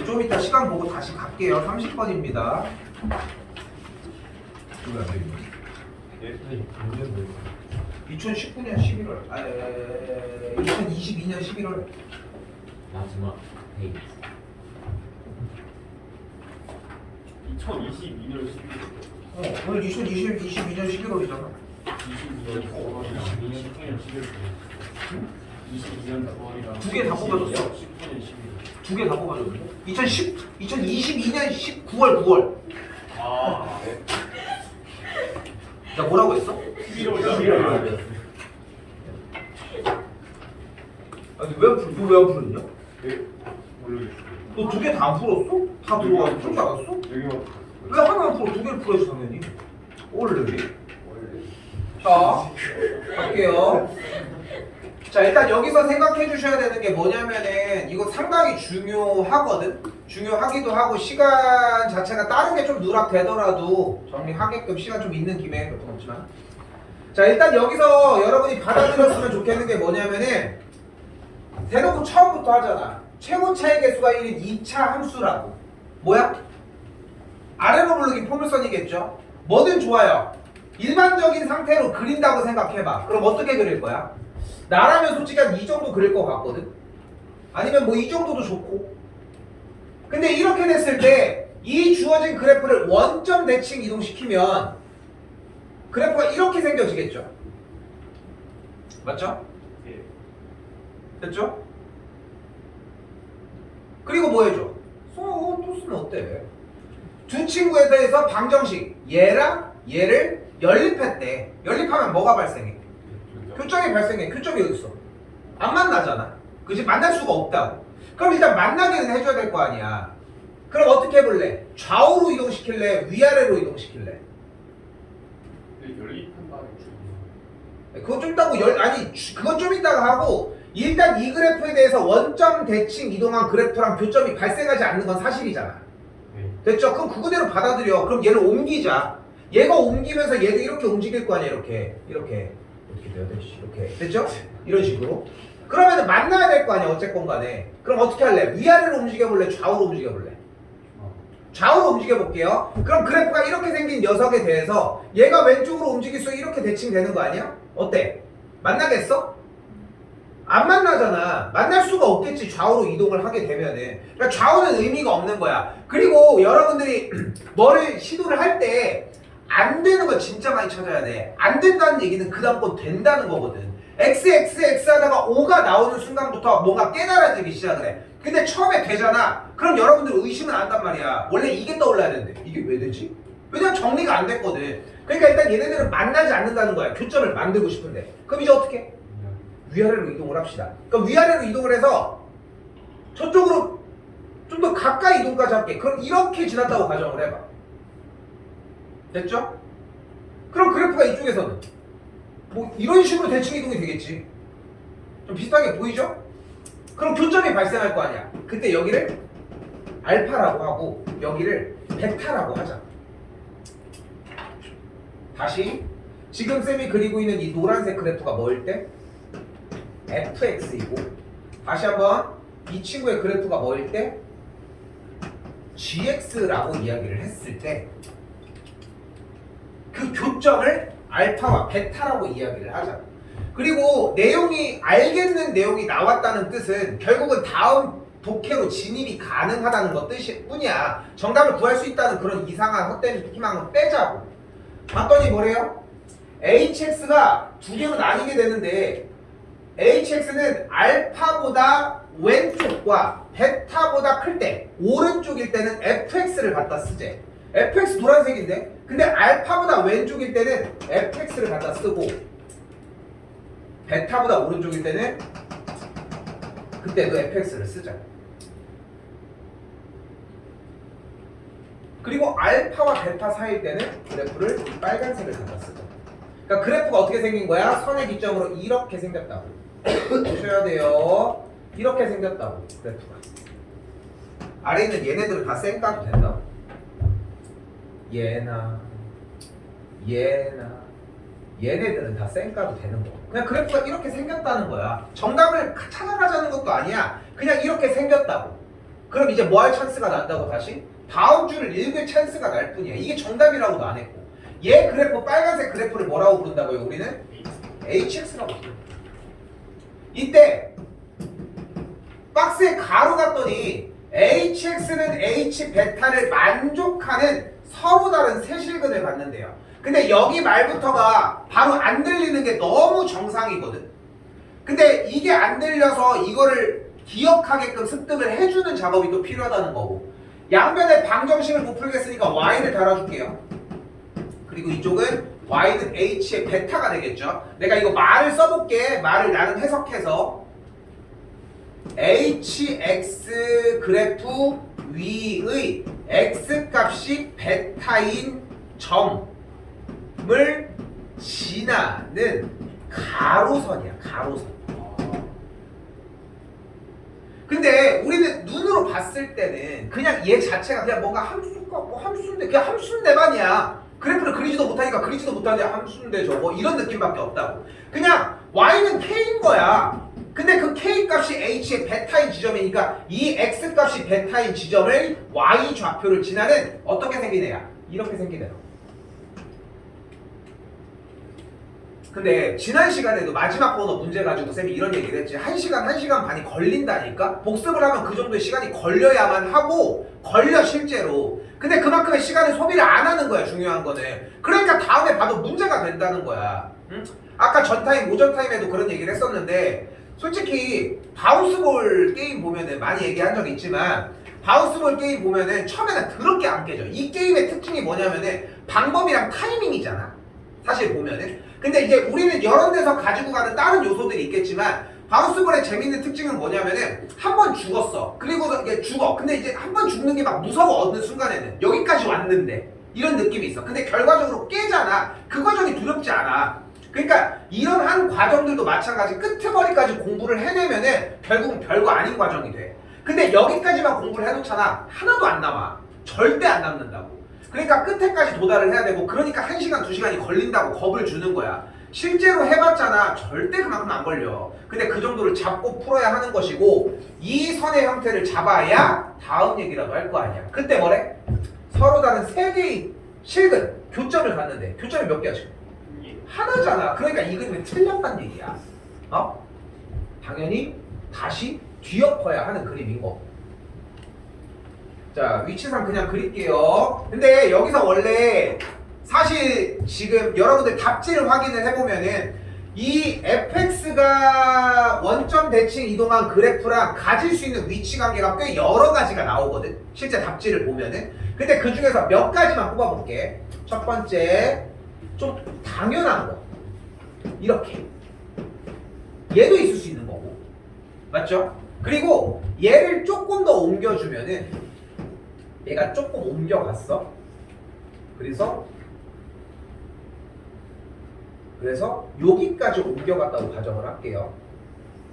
좀 이따 시간 보고 다시 갈게요. 30번입니다. 이거 안 되겠네. 예, 작년 뭐 2019년 11월, 2022년 11월. 마지막 페이지. 2022년 11월. 오늘 22년 11월이잖아. 22년 9월이랑 19년 11월. 22년 9월이랑. 두개다 뽑아줬어? 19년 11월. 두 개 다 뽑아줬는데? 2022년 9월. 아, 네. 나 뭐라고 했어? 11월. 아니 너왜안 풀었냐? 네, 모르겠어요. 너 두 개 다 안 풀었어? 다 들어가고 풀지 않았어? 여기만 왜 하나 안 풀어? 두 개를 풀어야지 당연히. 원래. 원래. 자, 갈게요. 자, 일단 여기서 생각해 주셔야 되는 게 뭐냐면은 이거 상당히 중요하거든. 중요하기도 하고 시간 자체가 다른 게 좀 누락되더라도 정리하게끔 시간 좀 있는 김에 몇 분 없지만. 자, 일단 여기서 여러분이 받아들였으면 좋겠는 게 뭐냐면은 대놓고 처음부터 하잖아. 최고 차의 개수가 1인 2차 함수라고. 뭐야? 아래로 부르기 포물선이겠죠? 뭐든 좋아요. 일반적인 상태로 그린다고 생각해봐. 그럼 어떻게 그릴 거야? 나라면 솔직히 한 이 정도 그릴 것 같거든? 아니면 뭐 이 정도도 좋고. 근데 이렇게 됐을 때 이 주어진 그래프를 원점 대칭 이동시키면 그래프가 이렇게 생겨지겠죠? 맞죠? 예. 됐죠? 그리고 뭐 해줘? 또 쓰면 어때? 두 친구에 대해서 방정식 얘랑 얘를 연립했대. 연립하면 뭐가 발생해? 교점이 발생해. 교점이 어디 있어? 안 만나잖아. 그지? 만날 수가 없다고. 그럼 일단 만나기는 해줘야 될 거 아니야. 그럼 어떻게 해볼래? 좌우로 이동시킬래? 위아래로 이동시킬래? 연립한다는 줄. 그건 좀 이따고 그건 좀 이따가 하고 일단 이 그래프에 대해서 원점 대칭 이동한 그래프랑 교점이 발생하지 않는 건 사실이잖아. 네. 됐죠? 그럼 그거대로 받아들여. 그럼 얘를 옮기자. 얘가 옮기면서 얘도 이렇게 움직일 거 아니야. 이렇게 어떻게 돼요? 이렇게 됐죠? 이런 식으로. 그러면 만나야 될 거 아니야. 어쨌건 간에. 그럼 어떻게 할래? 위아래로 움직여볼래? 좌우로 움직여볼래? 좌우로 움직여볼게요. 그럼 그래프가 이렇게 생긴 녀석에 대해서 얘가 왼쪽으로 움직일 수 이렇게 대칭되는 거 아니야? 어때? 만나겠어? 안 만나잖아. 만날 수가 없겠지. 좌우로 이동을 하게 되면은. 그러니까 좌우는 의미가 없는 거야. 그리고 여러분들이 뭐를 시도를 할 때 안 되는 거 진짜 많이 찾아야 돼. 안 된다는 얘기는 그 다음 건 된다는 거거든. x 하다가 5가 나오는 순간부터 뭔가 깨달아지기 시작을 해. 근데 처음에 되잖아. 그럼 여러분들 의심은 안 한단 말이야. 원래 이게 떠올라야 되는데 이게 왜 되지? 왜냐면 정리가 안 됐거든. 그러니까 일단 얘네들은 만나지 않는다는 거야. 교점을 만들고 싶은데. 그럼 이제 어떻게 해? 위아래로 이동을 합시다. 그럼 위아래로 이동을 해서 저쪽으로 좀 더 가까이 이동까지 할게. 그럼 이렇게 지났다고 가정을 해봐. 됐죠? 그럼 그래프가 이쪽에서는 뭐 이런 식으로 대칭 이동이 되겠지. 좀 비슷하게 보이죠? 그럼 교점이 발생할 거 아니야. 그때 여기를 알파라고 하고 여기를 베타라고 하자. 다시 지금 쌤이 그리고 있는 이 노란색 그래프가 뭐일 때? fx이고 다시 한번 이 친구의 그래프가 뭐일 때? gx라고 이야기를 했을 때 그 교점을 알파와 베타라고 이야기를 하자. 그리고 내용이 알겠는 내용이 나왔다는 뜻은 결국은 다음 독해로 진입이 가능하다는 것 뿐이야. 정답을 구할 수 있다는 그런 이상한 헛된 희망은 빼자고. 봤더니 뭐래요? hx가 두 개로 나뉘게 되는데 hx는 알파보다 왼쪽과 베타보다 클 때 오른쪽일 때는 fx를 갖다 쓰재. fx 노란색인데 근데 알파보다 왼쪽일 때는 fx를 갖다 쓰고 베타보다 오른쪽일 때는 그때도 fx를 쓰자. 그리고 알파와 베타 사이일 때는 그래프를 빨간색을 갖다 쓰자. 그러니까 그래프가 어떻게 생긴 거야? 선의 기점으로 이렇게 생겼다고 보셔야 돼요. 이렇게 생겼다고 그래프가. 아래 있는 얘네들은 다 쌩까도 된다. 얘나 얘네들은 다 쌩까도 되는 거. 그냥 그래프가 이렇게 생겼다는 거야. 정답을 찾아가자는 것도 아니야. 그냥 이렇게 생겼다고. 그럼 이제 뭐 할 찬스가 난다고 다시? 다음 주를 읽을 찬스가 날 뿐이야. 이게 정답이라고도 안 했고. 얘 그래프 빨간색 그래프를 뭐라고 부른다고요? 우리는 HX라고 불러. 이때 박스에 가로 갔더니 HX는 H 베타를 만족하는 서로 다른 세실근을 갖는데요. 근데 여기 말부터가 바로 안 들리는 게 너무 정상이거든. 근데 이게 안 들려서 이거를 기억하게끔 습득을 해주는 작업이 또 필요하다는 거고, 양변에 방정식을 못 풀겠으니까 y를 달아줄게요. 그리고 이쪽은 y는 h의 베타가 되겠죠. 내가 이거 말을 써볼게. 말을 나는 해석해서 hx 그래프 위의 x 값이 베타인 점을 지나는 가로선이야. 가로선. 근데 우리는 눈으로 봤을 때는 그냥 얘 자체가 그냥 뭔가 함수가 뭐 함수인데 그냥 함수인데만이야. 그래프를 그리지도 못하니까 그리지도 못하는데 함수인데 저거 이런 느낌밖에 없다고. 그냥 y는 k인 거야. 근데 그 k 값이 h의 베타인 지점이니까 이 x 값이 베타인 지점을 y 좌표를 지나는 어떻게 생긴 애야? 이렇게 생긴 애야. 근데 지난 시간에도 마지막 번호 문제 가지고 쌤이 이런 얘기를 했지. 1시간 반이 걸린다니까? 복습을 하면 그 정도의 시간이 걸려야만 하고 걸려 실제로. 근데 그만큼의 시간을 소비를 안 하는 거야. 중요한 거는. 그러니까 다음에 봐도 문제가 된다는 거야. 응? 아까 전타임 오전 타임에도 그런 얘기를 했었는데 솔직히 바운스볼 게임 보면은 많이 얘기한 적이 있지만 바운스볼 게임 보면은 처음에는 더럽게 안 깨져. 이 게임의 특징이 뭐냐면은 방법이랑 타이밍이잖아. 사실 보면은. 근데 이제 우리는 여러 데서 가지고 가는 다른 요소들이 있겠지만 바운스볼의 재밌는 특징은 뭐냐면은 한 번 죽었어. 그리고 이게 죽어. 근데 이제 한 번 죽는 게 막 무서워. 어느 순간에는 여기까지 왔는데 이런 느낌이 있어. 근데 결과적으로 깨잖아. 그 과정이 두렵지 않아. 그러니까 이런 한 과정들도 마찬가지. 끄트머리까지 공부를 해내면은 결국은 별거 아닌 과정이 돼. 근데 여기까지만 공부를 해놓잖아. 하나도 안 남아. 절대 안 남는다고. 그러니까 끝에까지 도달을 해야 되고, 그러니까 1시간, 2시간이 걸린다고 겁을 주는 거야. 실제로 해봤잖아. 절대 그만큼 안 걸려. 근데 그 정도를 잡고 풀어야 하는 것이고, 이 선의 형태를 잡아야 다음 얘기라도 할 거 아니야. 그때 뭐래? 서로 다른 세 개의 실근, 교점을 갖는데 교점이 몇 개야 지금? 하나잖아. 그러니까 이 그림이 틀렸단 얘기야. 어? 당연히 다시 뒤엎어야 하는 그림인 거. 자, 위치상 그냥 그릴게요. 근데 여기서 원래 사실 지금 여러분들 답지를 확인을 해보면은 이 fx가 원점 대칭 이동한 그래프랑 가질 수 있는 위치 관계가 꽤 여러 가지가 나오거든. 실제 답지를 보면은. 근데 그 중에서 몇 가지만 뽑아볼게. 첫 번째, 좀 당연한 거. 이렇게. 얘도 있을 수 있는 거고. 맞죠? 그리고 얘를 조금 더 옮겨주면은 얘가 조금 옮겨갔어. 그래서 여기까지 옮겨갔다고 가정을 할게요.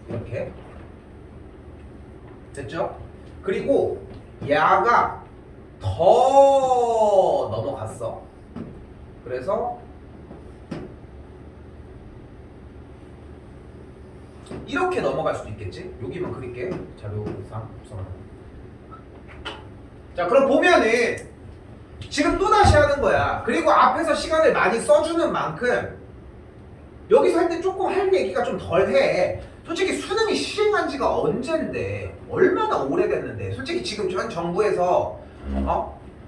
이렇게. 됐죠? 그리고 얘가 더 넘어갔어. 그래서 이렇게 넘어갈 수도 있겠지? 여기만 그릴게. 자료상 구성하는. 자, 그럼 보면은 지금 또다시 하는 거야. 그리고 앞에서 시간을 많이 써주는 만큼 여기서 할 때 조금 할 얘기가 좀 덜해. 솔직히 수능이 시행한 지가 언젠데, 얼마나 오래됐는데. 솔직히 지금 전 정부에서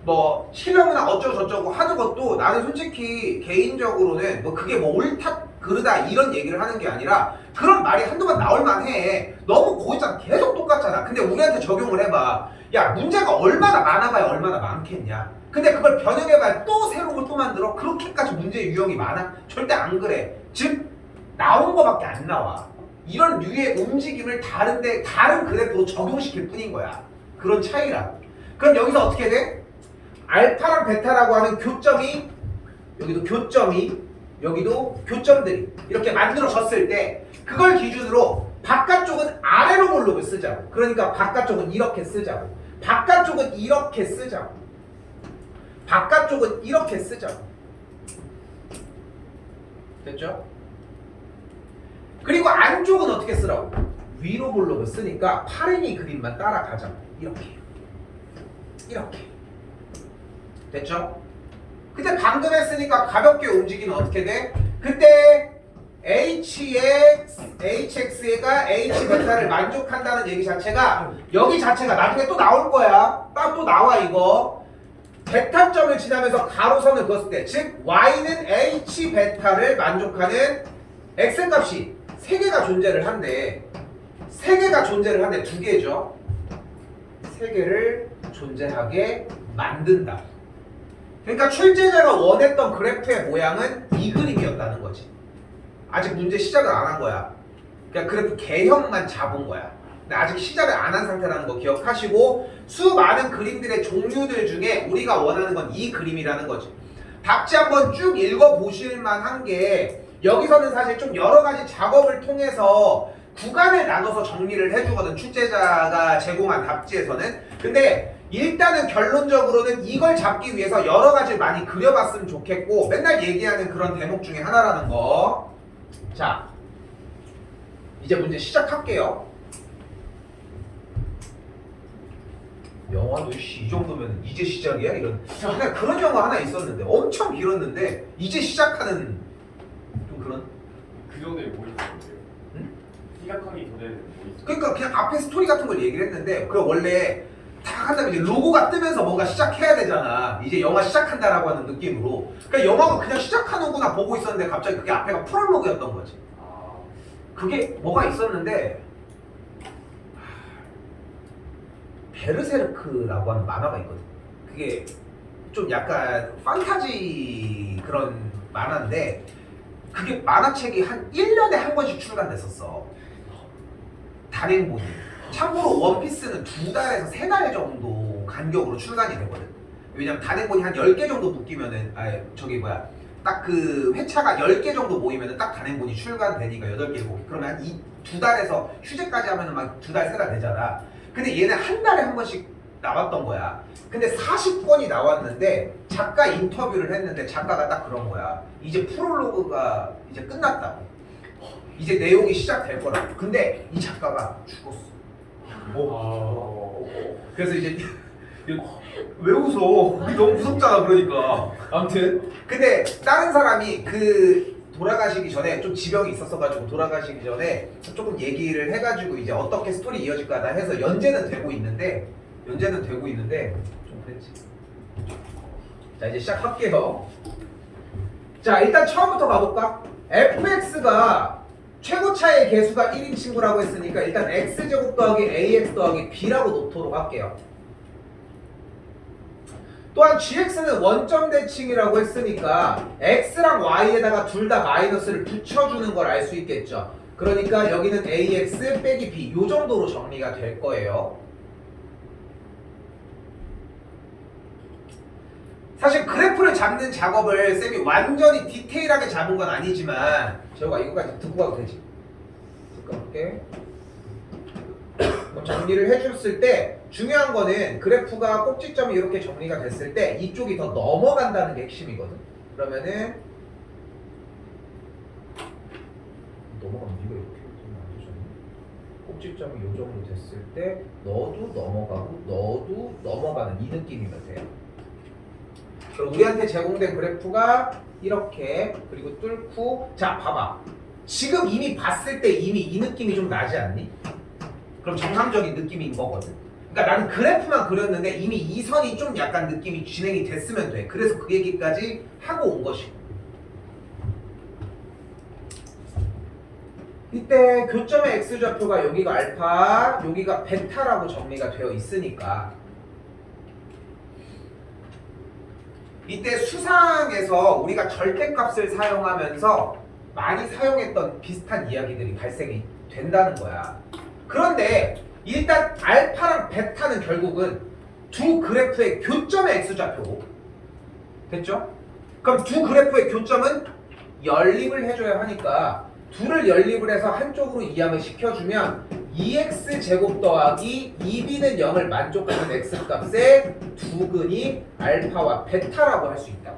뭐 실험이나 어쩌고저쩌고 하는 것도 나는 솔직히 개인적으로는 뭐 그게 뭐 옳다 그르다 이런 얘기를 하는 게 아니라 그런 말이 한두 번 나올 만해. 너무 고있잖아. 계속 똑같잖아. 근데 우리한테 적용을 해봐. 야, 문제가 얼마나 많아봐야 얼마나 많겠냐. 근데 그걸 변형해봐야 또 새로운 걸 또 만들어? 그렇게까지 문제의 유형이 많아? 절대 안 그래. 즉 나온 거밖에 안 나와. 이런 류의 움직임을 다른 그래프로 적용시킬 뿐인 거야. 그런 차이라고. 그럼 여기서 어떻게 돼? 알파랑 베타라고 하는 교점이, 여기도 교점이, 여기도 교점들이 이렇게 만들어졌을 때 그걸 기준으로 바깥쪽은 아래로 볼록을 쓰자고. 그러니까 바깥쪽은 이렇게 쓰자고. 바깥쪽은 이렇게 쓰자고. 바깥쪽은 이렇게 쓰자고. 됐죠? 그리고 안쪽은 어떻게 쓰라고? 위로 볼록을 쓰니까 파랭이 그림만 따라가자고. 이렇게. 이렇게 됐죠? 근데 방금 했으니까 가볍게 움직이면 어떻게 돼? 그때 HX가 H 베타를 만족한다는 얘기 자체가 여기 자체가 나중에 또 나올 거야. 딱 또 나와 이거. 베타점을 지나면서 가로선을 그었을 때, 즉 Y는 H 베타를 만족하는 X 값이 3개가 존재를 한대. 3개가 존재를 한대. 2개죠. 3개를 존재하게 만든다. 그러니까 출제자가 원했던 그래프의 모양은 이 그림이었다는 거지. 아직 문제 시작을 안 한 거야. 그냥 그래프 개형만 잡은 거야. 근데 아직 시작을 안 한 상태라는 거 기억하시고 수많은 그림들의 종류들 중에 우리가 원하는 건 이 그림이라는 거지. 답지 한번 쭉 읽어보실 만한 게 여기서는 사실 좀 여러 가지 작업을 통해서 구간을 나눠서 정리를 해주거든. 출제자가 제공한 답지에서는. 근데 일단은 결론적으로는 이걸 잡기 위해서 여러 가지를 많이 그려봤으면 좋겠고 맨날 얘기하는 그런 대목 중에 하나라는 거. 자, 이제 문제 시작할게요. 영화도 이 정도면 이제 시작이야? 이런 그런 영화 하나 있었는데 엄청 길었는데 이제 시작하는 좀 그런. 그 전에 뭐 있었는데요? 응? 시작하기 전에 뭐 있었어요? 그러니까 그냥 앞에 스토리 같은 걸 얘기를 했는데 그 원래 다 한 다음에 이제 로고가 뜨면서 뭔가 시작해야 되잖아. 이제 영화 시작한다라고 하는 느낌으로. 그러니까 영화가 그냥 시작하는구나 보고 있었는데 갑자기 그게 앞에가 프롤로그였던 거지. 아, 그게 뭐가 있었는데 베르세르크라고 하는 만화가 있거든. 그게 좀 약간 판타지 그런 만화인데 그게 만화책이 한 1년에 한 번씩 출간됐었어. 단행본이. 참고로 원피스는 2달에서 3달 정도 간격으로 출간이 되거든. 왜냐면 단행본이 한 10개 정도 묶이면은 딱 그 회차가 10개 정도 모이면은 딱 단행본이 출간되니까 8개 7개. 그러면 한 2달에서 휴재까지 하면은 막 2달 3달 되잖아. 근데 얘는 한 달에 한 번씩 나왔던 거야. 근데 40권이 나왔는데 작가 인터뷰를 했는데 작가가 딱 그런 거야. 이제 프롤로그가 이제 끝났다고. 이제 내용이 시작될 거라고. 근데 이 작가가 죽었어. 그래서 이제 왜 웃어? 너무 무섭잖아. 그러니까 아무튼 근데 다른 사람이 그 돌아가시기 전에 좀 지병이 있었어가지고 돌아가시기 전에 조금 얘기를 해가지고 이제 어떻게 스토리 이어질까나 해서 연재는 되고 있는데 좀 그랬지. 자 이제 시작할게요. 자 일단 처음부터 가볼까? fx가 최고차의 개수가 1인 친구라고 했으니까 일단 x제곱 더하기 ax 더하기 b라고 놓도록 할게요. 또한 gx는 원점 대칭이라고 했으니까 x랑 y에다가 둘 다 마이너스를 붙여주는 걸 알 수 있겠죠. 그러니까 여기는 ax 빼기 b 요 정도로 정리가 될 거예요. 사실 그래프를 잡는 작업을 쌤이 완전히 디테일하게 잡은 건 아니지만 재호가 이거까지 듣고 가도 되지? 듣고 갈게. 정리를 해줬을 때 중요한 거는 그래프가 꼭지점이 이렇게 정리가 됐을 때 이쪽이 더 넘어간다는 게 핵심이거든. 그러면은 넘어가면 이거 이렇게 되면 안 되잖아. 꼭지점이 이 정도 됐을 때 너도 넘어가고 너도 넘어가는 이 느낌이면 돼요. 그럼 우리한테 제공된 그래프가 이렇게 그리고 뚫고 자 봐봐. 지금 이미 봤을 때 이미 이 느낌이 좀 나지 않니? 그럼 정상적인 느낌인 거거든. 그러니까 나는 그래프만 그렸는데 이미 이 선이 좀 약간 느낌이 진행이 됐으면 돼. 그래서 그 얘기까지 하고 온 것이고. 이때 교점의 x좌표가 여기가 알파, 여기가 베타라고 정리가 되어 있으니까 이때 수상에서 우리가 절대값을 사용하면서 많이 사용했던 비슷한 이야기들이 발생이 된다는 거야. 그런데 일단 알파랑 베타는 결국은 두 그래프의 교점의 x좌표고 됐죠? 그럼 두 그래프의 교점은 연립을 해줘야 하니까 둘을 연립을 해서 한쪽으로 이항을 시켜주면 2x제곱 더하기 2b는 0을 만족하는 x값의 두 근이 알파와 베타라고 할 수 있다.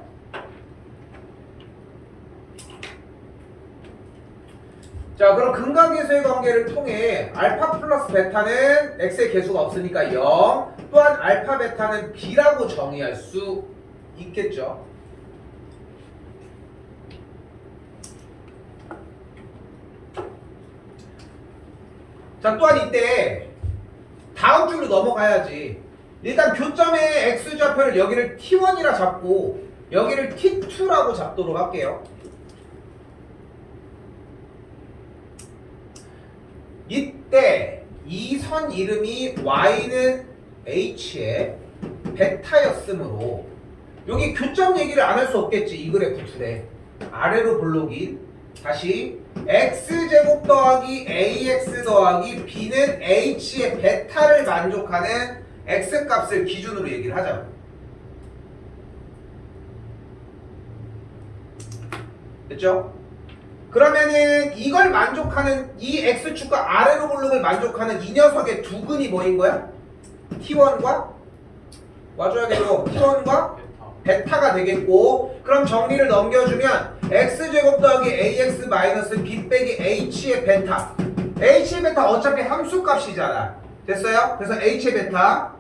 자 그럼 근각계수의 관계를 통해 알파 플러스 베타는 x의 개수가 없으니까 0, 또한 알파 베타는 B라고 정의할 수 있겠죠. 자, 또한 이때 다음 줄로 넘어가야지. 일단 교점의 x좌표를 여기를 t1이라 잡고 여기를 t2라고 잡도록 할게요. 이때 이 선 이름이 y는 h의 베타였으므로 여기 교점 얘기를 안 할 수 없겠지. 이 그래프 툴에 아래로 블록인 다시 x제곱 더하기 ax 더하기 b는 h의 베타를 만족하는 x값을 기준으로 얘기를 하자. 됐죠? 그러면은 이걸 만족하는 이 x축과 아래로 블록을 만족하는 이 녀석의 두근이 뭐인 거야? t1과 와줘야겠고 t1과 베타가 되겠고, 그럼 정리를 넘겨주면 x제곱 더하기 ax 마이너스 b 빼기 h의 베타. h의 베타 어차피 함수값이잖아. 됐어요? 그래서 h의 베타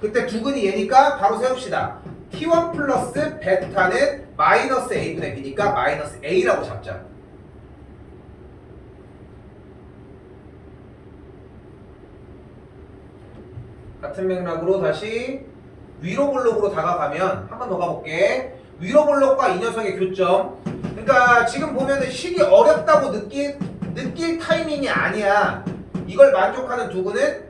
그때 두근이 얘니까 바로 세웁시다. t1 플러스 베타는 마이너스 a분의 b니까 마이너스 a라고 잡자. 같은 맥락으로 다시 위로 블록으로 다가가면 한 번 더 가볼게. 위로 블록과 이 녀석의 교점. 그러니까 지금 보면은 식이 어렵다고 느낄 타이밍이 아니야. 이걸 만족하는 두근은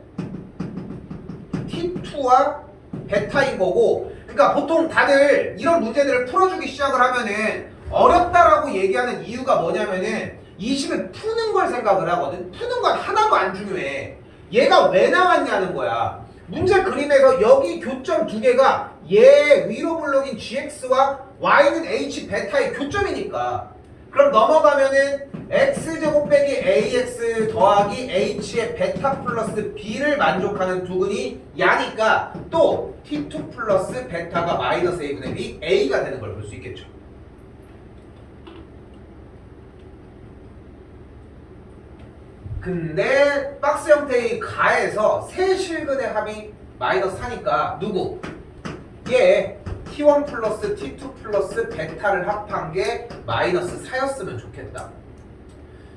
T2와 베타인 거고. 그러니까 보통 다들 이런 문제들을 풀어주기 시작을 하면은 어렵다라고 얘기하는 이유가 뭐냐면은 이 식을 푸는 걸 생각을 하거든. 푸는 건 하나도 안 중요해. 얘가 왜 나왔냐는 거야. 문제 그림에서 여기 교점 두 개가 얘 위로 블록인 gx와 y는 h 베타의 교점이니까. 그럼 넘어가면은 x제곱 빼기 ax 더하기 h의 베타 플러스 b를 만족하는 두근이 야니까 또 t2 플러스 베타가 마이너스 a분의 b a가 되는 걸 볼 수 있겠죠. 근데 박스 형태의 가에서 세 실근의 합이 마이너스 4니까 누구? 얘 t1 플러스 t2 플러스 베타를 합한 게 마이너스 4였으면 좋겠다.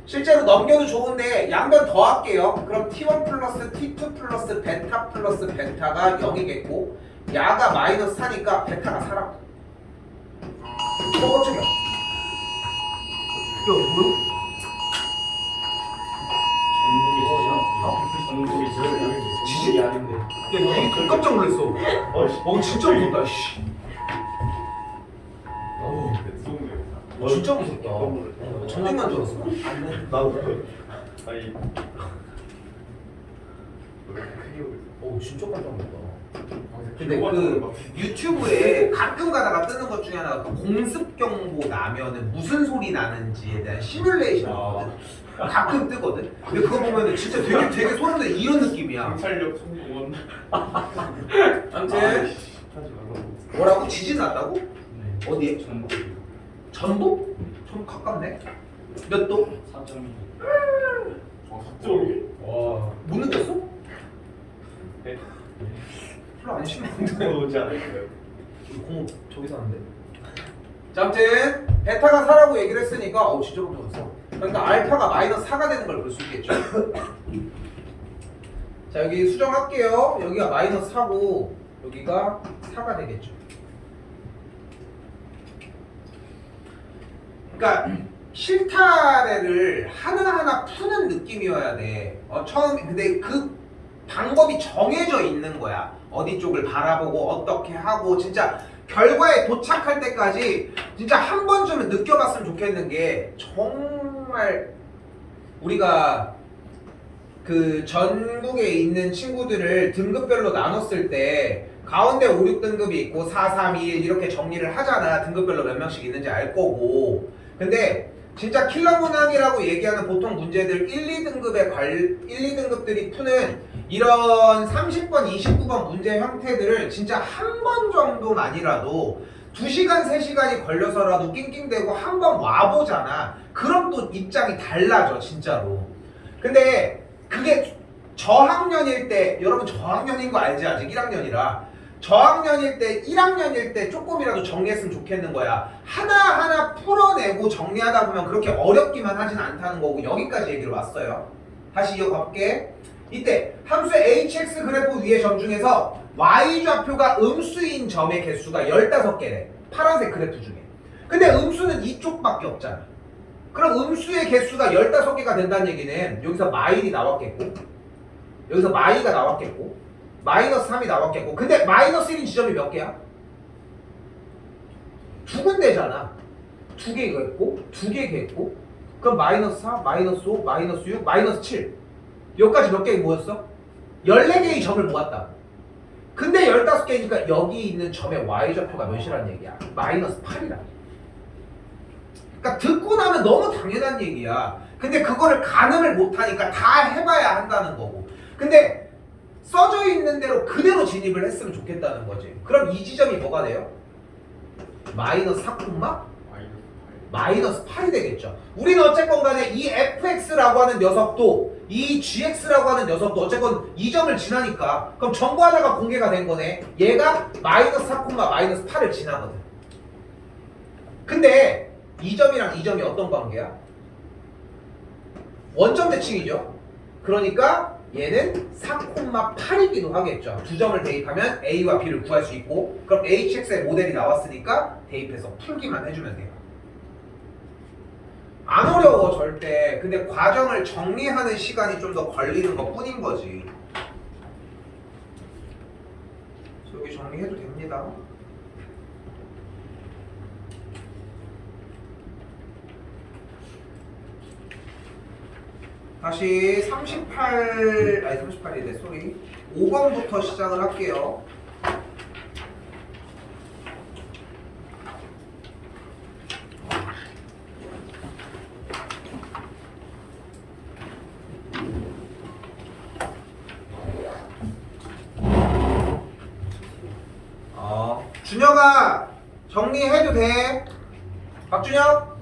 실제로 넘겨도 좋은데 양변 더 할게요. 그럼 t1 플러스 t2 플러스 베타 플러스 베타가 0이겠고 야가 마이너스 4니까 베타가 4라고. 깜짝이야. 야, 뭐야? 지진이 아닌데. 야, 이게 깜짝 놀랐어. 진짜 무섭다. 씨. 진짜 무섭다. 전쟁만 줄 알았어. 나도. 아니. 진짜 깜짝 놀랐다. 근데 그 유튜브에 가끔 가다가 뜨는 것 중에 하나가 그 공습 경보 나면은 무슨 소리 나는지에 대한 시뮬레이션이거든. 가끔 뜨거든. 근데 그거 보면은 진짜 되게 소름 돋는 이런 느낌이야. 경찰력 총공원. 아무튼 뭐라고? 지진 났다고? 네. 어디에? 전북. 전북? 좀 가깝네. 몇 도? 4.2. 4.2? 와. 못 느꼈어? 네. 별로 안 심한데. 오지 않을까요? 공 저기 사는데. 자, 아무튼 베타가 4라고 얘기를 했으니까 진짜 깜짝 놀랐어. 그러니까 알파가 마이너스 4가 되는 걸 볼 수 있겠죠. 자, 여기 수정할게요. 여기가 마이너스 4고 여기가 4가 되겠죠. 그러니까 실타래를 하나하나 푸는 느낌이어야 돼. 근데 그 방법이 정해져 있는 거야. 어디 쪽을 바라보고 어떻게 하고 진짜 결과에 도착할 때까지 진짜 한 번쯤은 느껴봤으면 좋겠는 게 정말 우리가 그 전국에 있는 친구들을 등급별로 나눴을 때 가운데 5, 6등급이 있고 4, 3, 2, 1 이렇게 정리를 하잖아. 등급별로 몇 명씩 있는지 알 거고. 근데 진짜 킬러 문항이라고 얘기하는 보통 문제들 1, 2등급들이 푸는 이런 30번, 29번 문제 형태들을 진짜 한 번 정도만이라도 2시간, 3시간이 걸려서라도 낑낑대고 한 번 와보잖아. 그럼 또 입장이 달라져, 진짜로. 근데 그게 저학년일 때 여러분 저학년인 거 알지? 아직 1학년이라 저학년일 때 1학년일 때 조금이라도 정리했으면 좋겠는 거야. 하나하나 풀어내고 정리하다 보면 그렇게 어렵기만 하진 않다는 거고 여기까지 얘기를 왔어요. 다시 이어가 볼게. 이때 함수 hx 그래프 위의 점 중에서 y좌표가 음수인 점의 개수가 15개래. 파란색 그래프 중에. 근데 음수는 이쪽밖에 없잖아. 그럼 음수의 개수가 15개가 된다는 얘기는 여기서 마일이 나왔겠고 여기서 마이가 나왔겠고 마이너스 3이 나왔겠고 근데 마이너스 1인 지점이 몇 개야? 두 군데잖아. 두 개가 있고 두 개가 있고 그럼 마이너스 4, 마이너스 5, 마이너스 6, 마이너스 7 여기까지 몇 개가 모였어? 14개의 점을 모았다. 근데 15개니까 여기 있는 점의 y좌표가 몇이라는 얘기야? 마이너스 8이라. 그러니까 듣고 나면 너무 당연한 얘기야. 근데 그거를 가늠을 못하니까 다 해봐야 한다는 거고. 근데 써져 있는 대로 그대로 진입을 했으면 좋겠다는 거지. 그럼 이 지점이 뭐가 돼요? 마이너스 4, 마이너스 8이 되겠죠. 우리는 어쨌건 간에 이 fx라고 하는 녀석도 이 gx라고 하는 녀석도 어쨌건 이 점을 지나니까 그럼 전부 하나가 공개가 된 거네. 얘가 마이너스 4, 마이너스 8을 지나거든. 근데 이 점이랑 이 점이 어떤 관계야? 원점 대칭이죠. 그러니까 얘는 4,8이기도 하겠죠. 두 점을 대입하면 a와 b를 구할 수 있고 그럼 hx의 모델이 나왔으니까 대입해서 풀기만 해주면 돼요. 안 어려워 절대. 근데 과정을 정리하는 시간이 좀 더 걸리는 것 뿐인 거지. 여기 정리해도 됩니다. 다시 38이래 쏘리 5번부터 시작을 할게요. 준혁아 정리해도 돼. 박준혁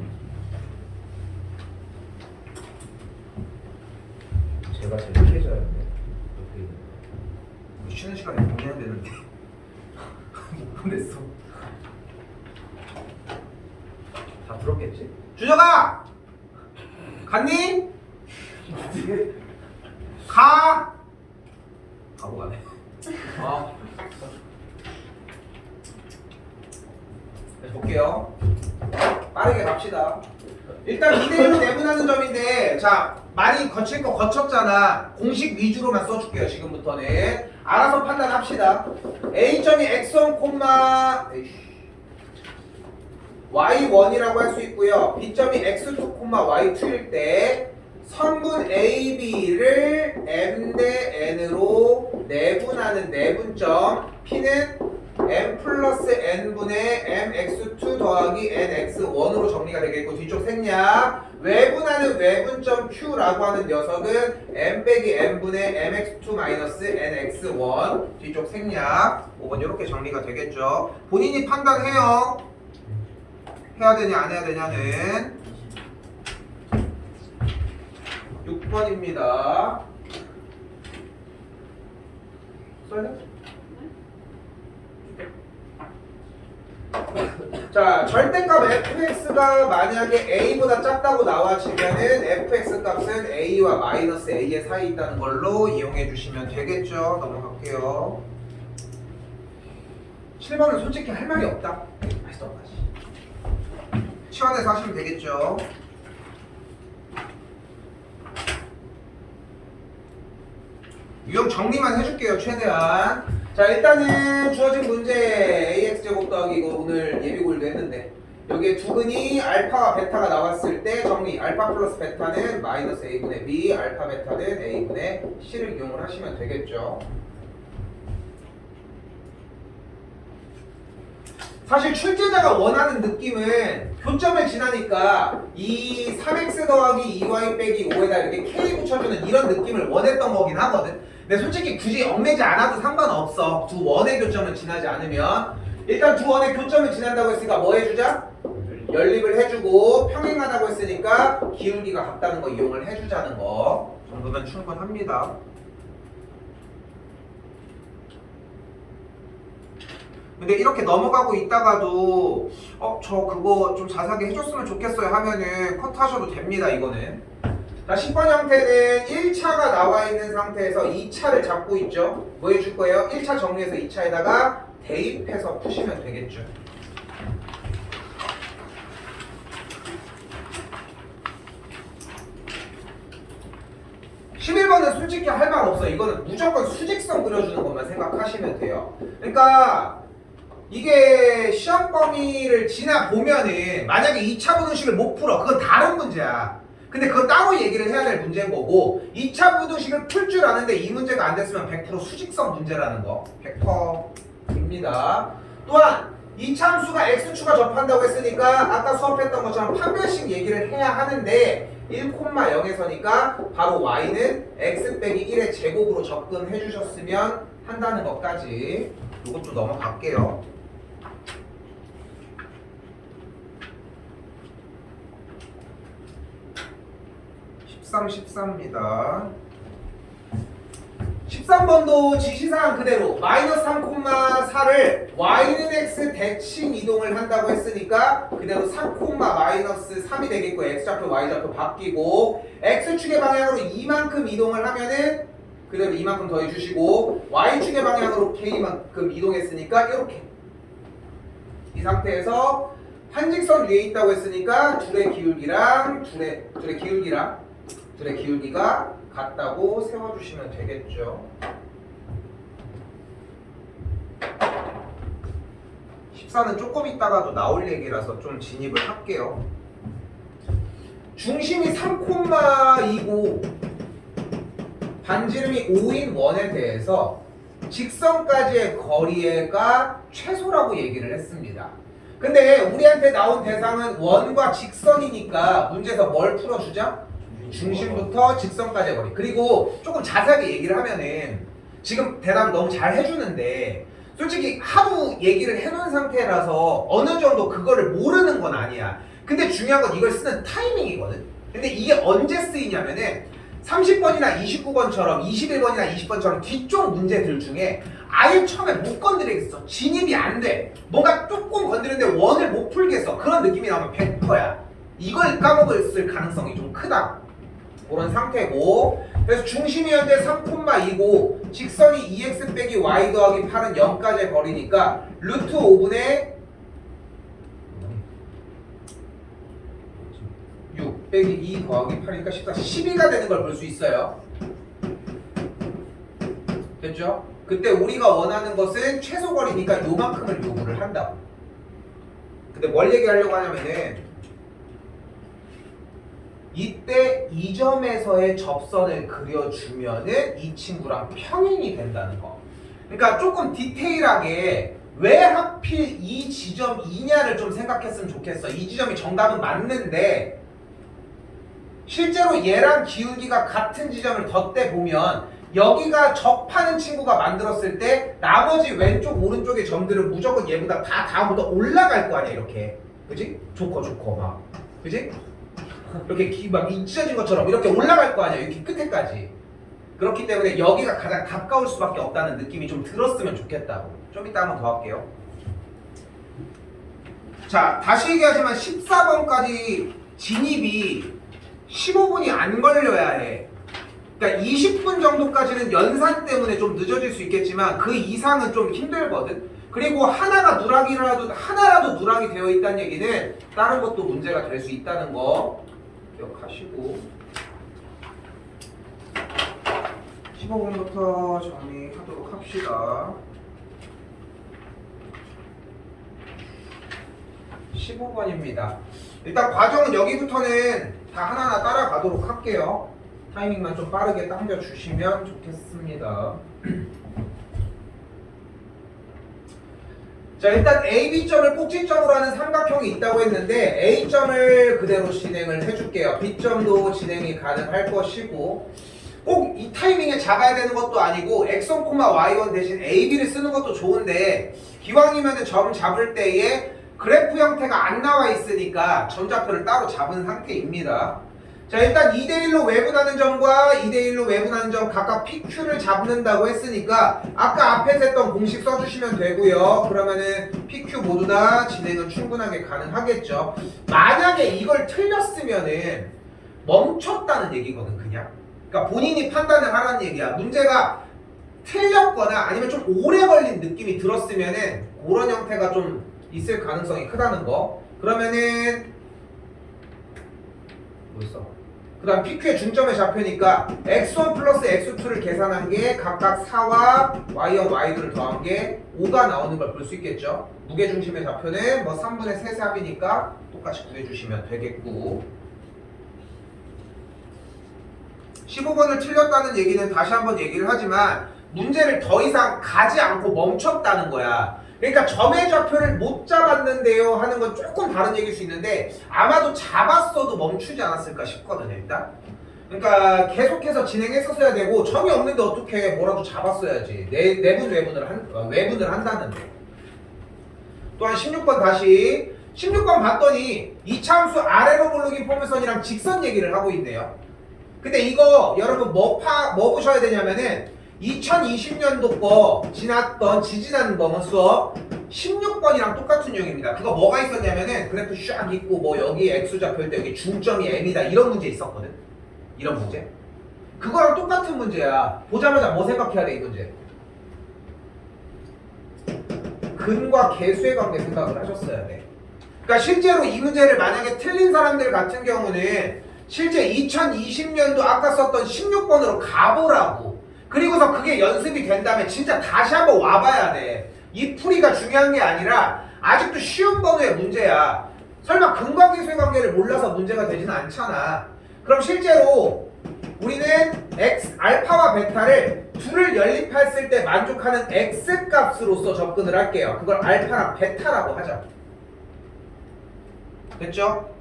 제가 제일 피해자야. 쉬는 시간에 정리해야 되는데 못 보냈어. 다 들었겠지? 준혁아 갔니? 가고 가네. 볼게요. 빠르게 갑시다. 일단 2대1로 내분하는 점인데 자 많이 거칠 거 거쳤잖아. 공식 위주로만 써줄게요. 지금부터는 알아서 판단합시다. A점이 x1, y1이라고 할 수 있고요. B점이 x2, y2일 때 성분 AB를 M 대 N으로 내분하는 내분점 P는 M 플러스 N분의 MX2 더하기 NX1으로 정리가 되겠고 뒤쪽 생략 외분하는 외분점 Q라고 하는 녀석은 M 빼기 N분의 MX2 마이너스 NX1 뒤쪽 생략 5번 이렇게 정리가 되겠죠. 본인이 판단해요. 해야 되냐 안 해야 되냐는 6번입니다. 써야 돼? 자, 절대값 fx가 만약에 a보다 작다고 나와지면은 fx 값은 a와 마이너스 a의 사이에 있다는 걸로 이용해 주시면 되겠죠. 넘어갈게요. 7번은 솔직히 할 말이 없다. 맛있어 맛이. 시원해서 하시면 되겠죠. 유형 정리만 해줄게요. 최대한. 자 일단은 주어진 문제 ax제곱 더하기 이거 오늘 예비고일도 했는데 여기에 두근이 알파와 베타가 나왔을 때 정리 알파 플러스 베타는 마이너스 a분의 b 알파 베타는 a분의 c를 이용을 하시면 되겠죠. 사실 출제자가 원하는 느낌은 교점을 지나니까 이 3x 더하기 2y 빼기 5에다 이렇게 k 붙여주는 이런 느낌을 원했던 거긴 하거든. 근데 솔직히 굳이 얽매지 않아도 상관없어. 두 원의 교점을 지나지 않으면. 일단 두 원의 교점을 지난다고 했으니까 뭐 해주자? 연립을 해주고 평행하다고 했으니까 기울기가 같다는 거 이용을 해주자는 거 정도면 충분합니다. 근데 이렇게 넘어가고 있다가도 저 그거 좀 자세하게 해줬으면 좋겠어요 하면은 컷하셔도 됩니다. 이거는. 자, 10번 형태는 1차가 나와 있는 상태에서 2차를 잡고 있죠. 뭐 해줄 거예요? 1차 정리해서 2차에다가 대입해서 푸시면 되겠죠. 11번은 솔직히 할 말 없어. 이거는 무조건 수직선 그려주는 것만 생각하시면 돼요. 그러니까 이게 시험 범위를 지나 보면은 만약에 2차 부등식을 못 풀어. 그건 다른 문제야. 근데 그거 따로 얘기를 해야 될 문제인 거고 2차 부등식을 풀 줄 아는데 이 문제가 안 됐으면 100% 수직선 문제라는 거 100%입니다. 또한 이차함수가 x축과 접한다고 했으니까 아까 수업했던 것처럼 판별식 얘기를 해야 하는데 1,0에서니까 바로 y는 x 빼기 1의 제곱으로 접근해 주셨으면 한다는 것까지 이것 좀 넘어갈게요. 13입니다. 13번도 지시사항 그대로 마이너스 3,4를 y는 x 대칭 이동을 한다고 했으니까 그대로 3, 마이너스 3이 되겠고 x좌표 y좌표 바뀌고 x축의 방향으로 이만큼 이동을 하면은 그대로 이만큼 더해주시고 y축의 방향으로 k만큼 이동했으니까 이렇게 이 상태에서 한직선 위에 있다고 했으니까 둘의 기울기가 같다고 세워주시면 되겠죠. 14는 조금 있다가도 나올 얘기라서 좀 진입을 할게요. 중심이 3,2고 반지름이 5인 원에 대해서 직선까지의 거리가 최소라고 얘기를 했습니다. 근데 우리한테 나온 대상은 원과 직선이니까 문제에서 뭘 풀어주자? 중심부터 직선까지의 거리. 그리고 조금 자세하게 얘기를 하면은 지금 대답을 너무 잘 해주는데 솔직히 하도 얘기를 해놓은 상태라서 어느 정도 그거를 모르는 건 아니야. 근데 중요한 건 이걸 쓰는 타이밍이거든. 근데 이게 언제 쓰이냐면은 30번이나 29번처럼 21번이나 20번처럼 뒤쪽 문제들 중에 아예 처음에 못 건드리겠어. 진입이 안 돼. 뭔가 조금 건드리는데 원을 못 풀겠어. 그런 느낌이 나오면 100%야. 이걸 까먹을 가능성이 좀 크다. 그런 상태고 그래서 중심이 현재 3,2고 직선이 2x 빼기 y 더하기 8은 0까지의 거리니까 루트 5분의 6 빼기 2 더하기 8이니까 14, 12가 되는 걸 볼 수 있어요. 됐죠? 그때 우리가 원하는 것은 최소 거리니까 요만큼을 요구를 한다고. 근데 뭘 얘기하려고 하냐면은 이때 이 점에서의 접선을 그려주면은 이 친구랑 평행이 된다는 거. 그러니까 조금 디테일하게 왜 하필 이 지점이냐를 좀 생각했으면 좋겠어. 이 지점이 정답은 맞는데 실제로 얘랑 기울기가 같은 지점을 덧대 보면 여기가 접하는 친구가 만들었을 때 나머지 왼쪽 오른쪽의 점들은 무조건 얘보다 다 다음부터 올라갈 거 아니야. 이렇게 그지? 좋고 막 그지? 이렇게 막 찢어진 것처럼 이렇게 올라갈 거 아니야. 이렇게 끝에까지. 그렇기 때문에 여기가 가장 가까울 수밖에 없다는 느낌이 좀 들었으면 좋겠다고. 좀 이따 한번 더 할게요. 자, 다시 얘기하지만 14번까지 진입이 15분이 안 걸려야 해. 그러니까 20분 정도까지는 연산 때문에 좀 늦어질 수 있겠지만 그 이상은 좀 힘들거든. 그리고 하나라도 누락이 되어 있다는 얘기는 다른 것도 문제가 될 수 있다는 거 기억하시고 15분부터 정리하도록 합시다. 15번입니다. 일단 과정은 여기부터는 다 하나하나 따라가도록 할게요. 타이밍만 좀 빠르게 당겨주시면 좋겠습니다. 자, 일단 AB점을 꼭지점으로 하는 삼각형이 있다고 했는데 A점을 그대로 진행을 해줄게요. B점도 진행이 가능할 것이고 꼭 이 타이밍에 작아야 되는 것도 아니고 x1, y1 대신 AB를 쓰는 것도 좋은데 기왕이면 점 잡을 때에 그래프 형태가 안 나와 있으니까 점좌표를 따로 잡은 상태입니다. 자, 일단 2대1로 외분하는 점과 2대1로 외분하는 점 각각 PQ를 잡는다고 했으니까 아까 앞에서 했던 공식 써주시면 되고요. 그러면은 PQ 모두 다 진행은 충분하게 가능하겠죠. 만약에 이걸 틀렸으면은 멈췄다는 얘기거든, 그냥. 그러니까 본인이 판단을 하라는 얘기야. 문제가 틀렸거나 아니면 좀 오래 걸린 느낌이 들었으면은 그런 형태가 좀 있을 가능성이 크다는 거. 그러면은 뭐 있어? 그 다음 PQ의 중점의 좌표니까 x1 플러스 x2를 계산한 게 각각 4와 y1, y2를 더한 게 5가 나오는 걸 볼 수 있겠죠. 무게중심의 좌표는 뭐 3분의 3삽이니까 똑같이 구해주시면 되겠고, 15번을 틀렸다는 얘기는 다시 한번 얘기를 하지만 문제를 더 이상 가지 않고 멈췄다는 거야. 그러니까 점의 좌표를 못 잡았는데요 하는 건 조금 다른 얘기일 수 있는데 아마도 잡았어도 멈추지 않았을까 싶거든요, 일단. 그러니까 계속해서 진행했었어야 되고 점이 없는데 어떻게 뭐라도 잡았어야지. 내분 외분을 한다는데. 또한 16번 다시 16번 봤더니 이차함수 아래로 볼록인 포물선이랑 직선 얘기를 하고 있네요. 근데 이거 여러분 뭐 보셔야 되냐면은 2020년도 거 지지난 거 수업 16번이랑 똑같은 유형입니다. 그거 뭐가 있었냐면은 그래프 샥 있고 뭐 여기 x좌표일 때 여기 중점이 m이다 이런 문제 있었거든. 이런 문제. 그거랑 똑같은 문제야. 보자마자 뭐 생각해야 돼 이 문제? 근과 계수의 관계 생각을 하셨어야 돼. 그러니까 실제로 이 문제를 만약에 틀린 사람들 같은 경우는 실제 2020년도 아까 썼던 16번으로 가보라고. 그리고서 그게 연습이 된 다음에 진짜 다시 한번 와봐야 돼. 이 풀이가 중요한 게 아니라 아직도 쉬운 번호의 문제야. 설마 근과 계수의 관계를 몰라서 문제가 되지는 않잖아. 그럼 실제로 우리는 알파와 베타를 둘을 연립했을 때 만족하는 x 값으로서 접근을 할게요. 그걸 알파랑 베타라고 하자. 됐죠?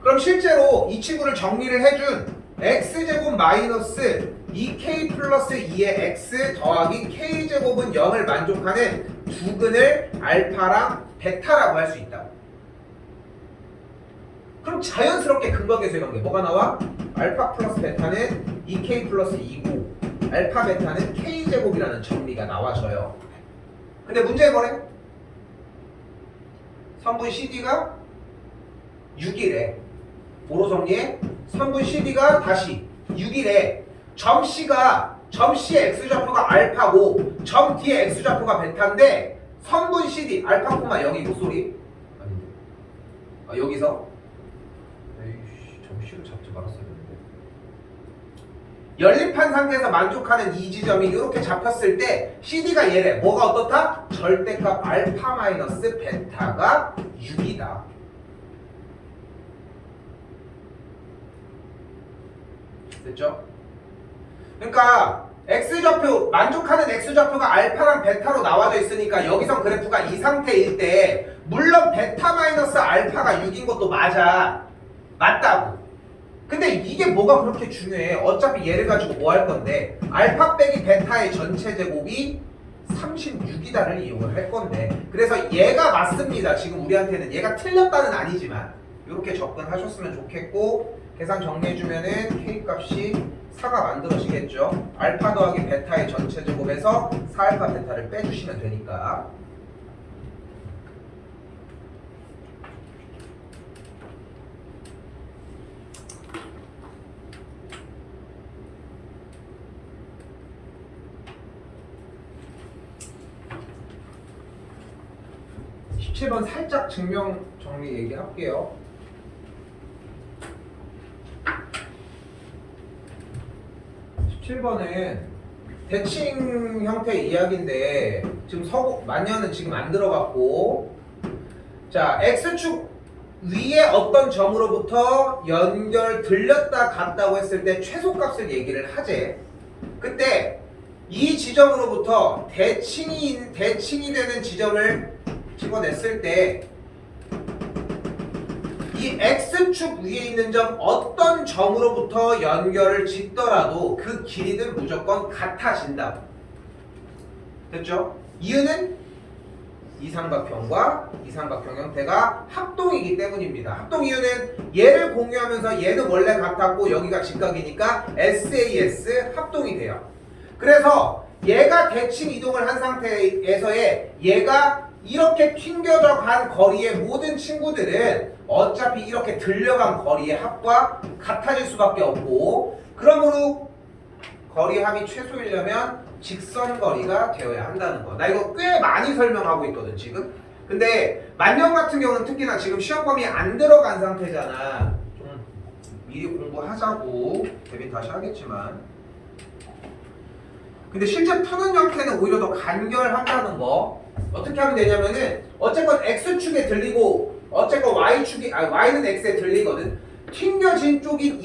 그럼 실제로 이 친구를 정리를 해준 x제곱 마이너스 2k 플러스 2의 x 더하기 k제곱은 0을 만족하는 두 근을 알파랑 베타라고 할 수 있다. 그럼 자연스럽게 근과 계수의 관계 뭐가 나와? 알파 플러스 베타는 2k 플러스 2고 알파 베타는 k제곱이라는 정리가 나와져요. 근데 문제는 뭐래? 선분 CD가 6이래. 뭐로 정리해? 선분 CD가 다시 6이래. 점 C의 x좌표가 알파고 점 D의 x좌표가 베타인데 선분 CD 알파 콤마 0이 목소리? 아닌데. 아 여기서 에이씨 점 C를 잡지 말았어야 되는데. 연립한 상태에서 만족하는 이 지점이 이렇게 잡혔을 때 CD가 얘래. 뭐가 어떻다? 절대값 알파 마이너스 베타가 6이다. 됐죠? 그러니까 x좌표 만족하는 x좌표가 알파랑 베타로 나와져 있으니까 여기선 그래프가 이 상태일 때 물론 베타 마이너스 알파가 6인 것도 맞다고. 근데 이게 뭐가 그렇게 중요해? 어차피 얘를 가지고 뭐 할 건데 알파 빼기 베타의 전체 제곱이 36이다를 이용을 할 건데 그래서 얘가 맞습니다. 지금 우리한테는 얘가 틀렸다는 아니지만 이렇게 접근하셨으면 좋겠고 계산 정리해주면은 k 값이 4가 만들어지겠죠. 알파 더하기 베타의 전체 제곱에서 4알파 베타를 빼주시면 되니까. (17번) 살짝 증명 정리 얘기할게요. 17번은 대칭 형태의 이야기인데 지금 만년은 지금 안 들어갔고 자 x축 위에 어떤 점으로부터 연결 들렸다 갔다고 했을 때 최소값을 얘기를 하재. 그때 이 지점으로부터 대칭이 되는 지점을 집어냈을 때 이 x축 위에 있는 점 어떤 점으로부터 연결을 짓더라도 그 길이는 무조건 같아진다. 됐죠? 이유는 이삼각형과 이삼각형 형태가 합동이기 때문입니다. 합동 이유는 얘를 공유하면서 얘는 원래 같았고 여기가 직각이니까 SAS 합동이 돼요. 그래서 얘가 대칭 이동을 한 상태에서의 얘가 이렇게 튕겨져 간 거리의 모든 친구들은 어차피 이렇게 들려간 거리의 합과 같아질 수밖에 없고, 그러므로 거리 합이 최소이려면 직선 거리가 되어야 한다는 거. 나 이거 꽤 많이 설명하고 있거든 지금. 근데 만년 같은 경우는 특히나 지금 시험 범위에 안 들어간 상태잖아. 좀 미리 공부하자고. 대비 다시 하겠지만. 근데 실제 푸는 형태는 오히려 더 간결한다는 거. 어떻게 하면 되냐면은 어쨌건 x축에 들리고 어쨌건 y는 x에 들리거든. 튕겨진 쪽인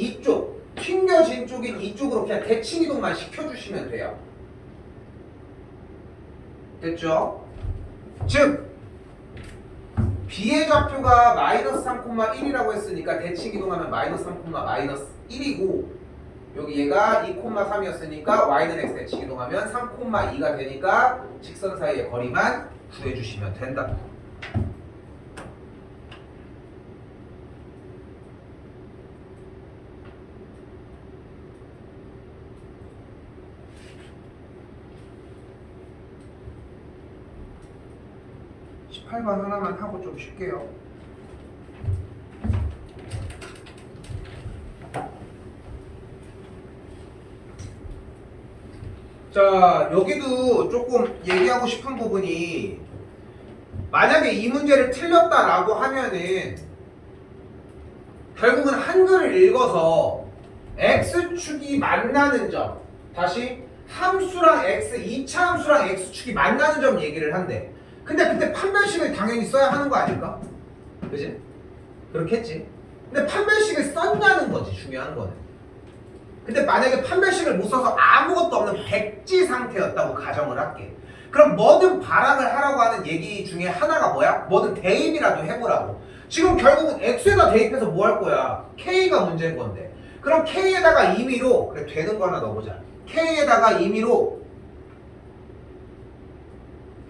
이쪽으로 그냥 대칭 이동만 시켜주시면 돼요. 됐죠? 즉 b의 좌표가 마이너스 3,1이라고 했으니까 대칭 이동하면 마이너스 3,-1이고, 여기 얘가 2,3이었으니까 y는 x 대칭 이동하면 3,2가 되니까 직선 사이의 거리만 구해주시면 된다. (18번) 하나만 하고 좀 쉴게요. 자, 여기도 조금 얘기하고 싶은 부분이, 만약에 이 문제를 틀렸다라고 하면은 결국은 한글을 읽어서 x축이 만나는 점, 다시 함수랑 x, 2차 함수랑 x축이 만나는 점 얘기를 한대. 근데 그때 판별식을 당연히 써야 하는 거 아닐까? 그지? 그렇겠지. 근데 판별식을 썼냐는 거지, 중요한 거는. 근데 만약에 판별식을 못 써서 아무것도 없는 백지 상태였다고 가정을 할게. 그럼 뭐든 발항을 하라고 하는 얘기 중에 하나가 뭐야? 뭐든 대입이라도 해보라고. 지금 결국은 x에다 대입해서 뭐 할 거야? k가 문제인 건데. 그럼 k에다가 임의로, 그래 되는 거 하나 넣어보자. k에다가 임의로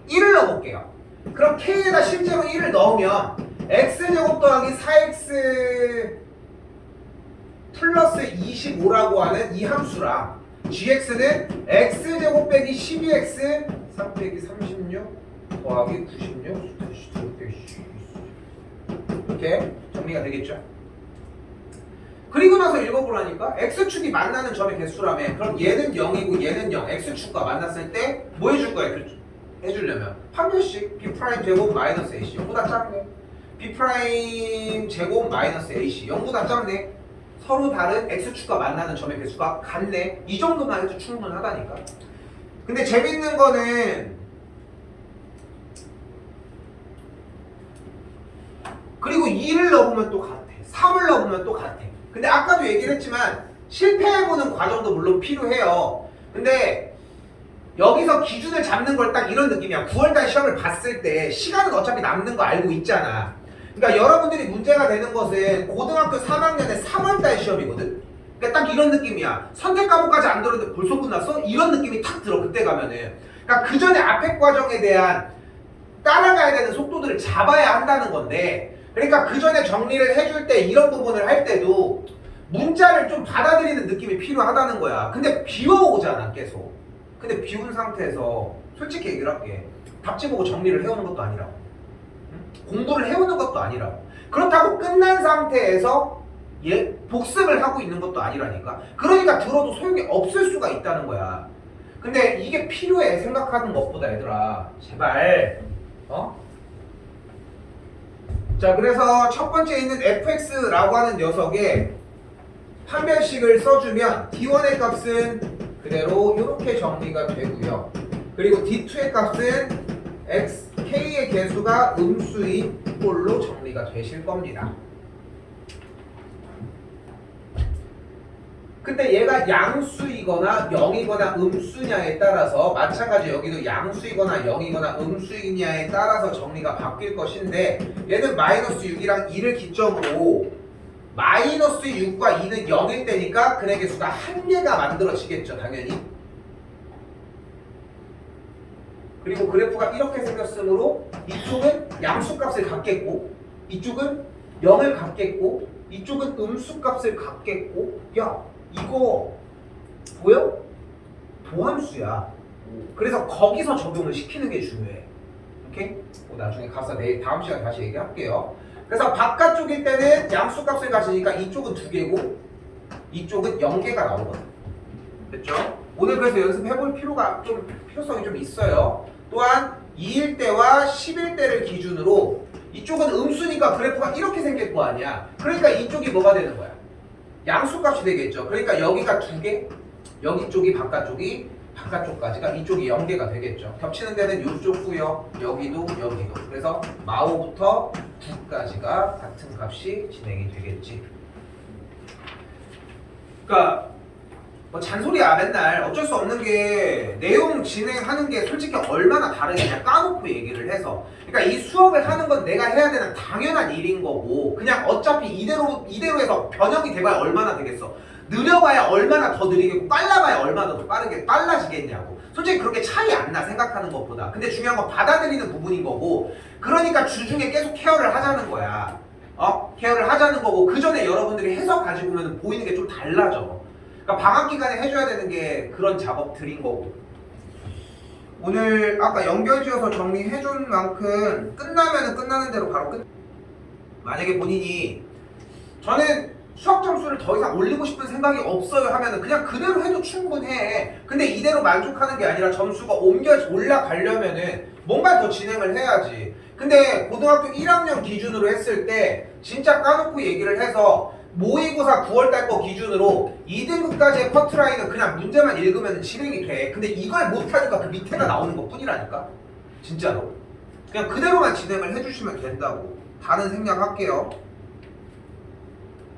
1을 넣어볼게요. 그럼 k에다 실제로 1을 넣으면 x제곱 더하기 4x 플러스 25라고 하는 이 함수랑 gx는 x제곱 빼기 12x 3 빼기 36 더하기 96 이렇게 정리가 되겠죠? 그리고 나서 읽어보라니까 x축이 만나는 점의 개수라며. 그럼 얘는 0이고 얘는 0, x축과 만났을 때 뭐 해줄 거야? 해주려면 판별식 b' 제곱 마이너스 ac 0보다 작네. b' 제곱 마이너스 ac 0보다 작네. 서로 다른 x축과 만나는 점의 개수가 같네. 이 정도만 해도 충분하다니까. 근데 재밌는 거는, 그리고 2를 넣어보면 또 같아, 3을 넣어보면 또 같아. 근데 아까도 얘기를 했지만 실패해보는 과정도 물론 필요해요. 근데 여기서 기준을 잡는 걸 딱 이런 느낌이야. 9월달 시험을 봤을 때 시간은 어차피 남는 거 알고 있잖아. 그러니까 여러분들이 문제가 되는 것은 고등학교 3학년의 3월달 시험이거든. 그러니까 딱 이런 느낌이야. 선택 과목까지 안 들었는데 벌써 끝났어? 이런 느낌이 탁 들어, 그때 가면은. 그러니까 그 전에 앞에 과정에 대한 따라가야 되는 속도들을 잡아야 한다는 건데, 그러니까 그 전에 정리를 해줄 때 이런 부분을 할 때도 문자를 좀 받아들이는 느낌이 필요하다는 거야. 근데 비워오잖아 계속. 근데 비운 상태에서 솔직히 얘기를 할게. 답지 보고 정리를 해오는 것도 아니라고. 공부를 해오는 것도 아니라고. 그렇다고 끝난 상태에서 복습을 하고 있는 것도 아니라니까. 그러니까 들어도 소용이 없을 수가 있다는 거야. 근데 이게 필요해, 생각하는 것보다. 얘들아 제발. 자, 그래서 첫 번째 있는 fx라고 하는 녀석의 판별식을 써주면 d1의 값은 그대로 이렇게 정리가 되고요. 그리고 d2의 값은 k의 개수가 음수인 꼴로 정리가 되실 겁니다. 근데 얘가 양수이거나 0이거나 음수냐에 따라서, 마찬가지 여기도 양수이거나 0이거나 음수이냐에 따라서 정리가 바뀔 것인데, 얘는 마이너스 6이랑 2를 기점으로 마이너스 6과 2는 0일 때니까 근의 개수가 한 개가 만들어지겠죠, 당연히. 그리고 그래프가 이렇게 생겼으므로 이쪽은 양수값을 갖겠고 이쪽은 0을 갖겠고 이쪽은 음수값을 갖겠고 야 이거 보여? 도함수야. 그래서 거기서 적용을 시키는 게 중요해. 오케이? 나중에 가서 내일 다음 시간에 다시 얘기할게요. 그래서 바깥쪽일 때는 양수값을 가지니까 이쪽은 2개고 이쪽은 0개가 나오거든. 됐죠? 오늘 그래서 연습해볼 필요성이 좀 있어요. 또한 2일 때와 10일 때를 기준으로 이쪽은 음수니까 그래프가 이렇게 생길 거 아니야. 그러니까 이쪽이 뭐가 되는 거야? 양수값이 되겠죠. 그러니까 여기가 2개, 여기 쪽이 바깥쪽까지가 이쪽이 0개가 되겠죠. 겹치는 데는 이쪽 구역, 여기도. 그래서 마오부터 9까지가 같은 값이 진행이 되겠지. 그러니까 뭐 잔소리야 맨날. 어쩔 수 없는 게 내용 진행하는 게 솔직히 얼마나 다르냐 까놓고 얘기를 해서. 그러니까 이 수업을 하는 건 내가 해야 되는 당연한 일인 거고 그냥 어차피 이대로 해서 변형이 돼봐야 얼마나 되겠어. 느려봐야 얼마나 더 느리겠고 빨라봐야 얼마나 더 빠르게 빨라지겠냐고. 솔직히 그렇게 차이 안 나 생각하는 것보다. 근데 중요한 건 받아들이는 부분인 거고 그러니까 주중에 계속 케어를 하자는 거야. 케어를 하자는 거고 그 전에 여러분들이 해석 가지고 오면 보이는 게 좀 달라져. 그러니까 방학 기간에 해줘야 되는 게 그런 작업들인 거고. 오늘 아까 연결지어서 정리해준 만큼 끝나면은 끝나는 대로 바로 끝. 만약에 본인이 저는 수학 점수를 더 이상 올리고 싶은 생각이 없어요 하면은 그냥 그대로 해도 충분해. 근데 이대로 만족하는 게 아니라 점수가 올라가려면은 뭔가 더 진행을 해야지. 근데 고등학교 1학년 기준으로 했을 때 진짜 까놓고 얘기를 해서 모의고사 9월달 거 기준으로 2등급까지의 커트라인은 그냥 문제만 읽으면 진행이 돼. 근데 이걸 못하니까 그 밑에가 나오는 것 뿐이라니까. 진짜로. 그냥 그대로만 진행을 해주시면 된다고. 다는 생략할게요.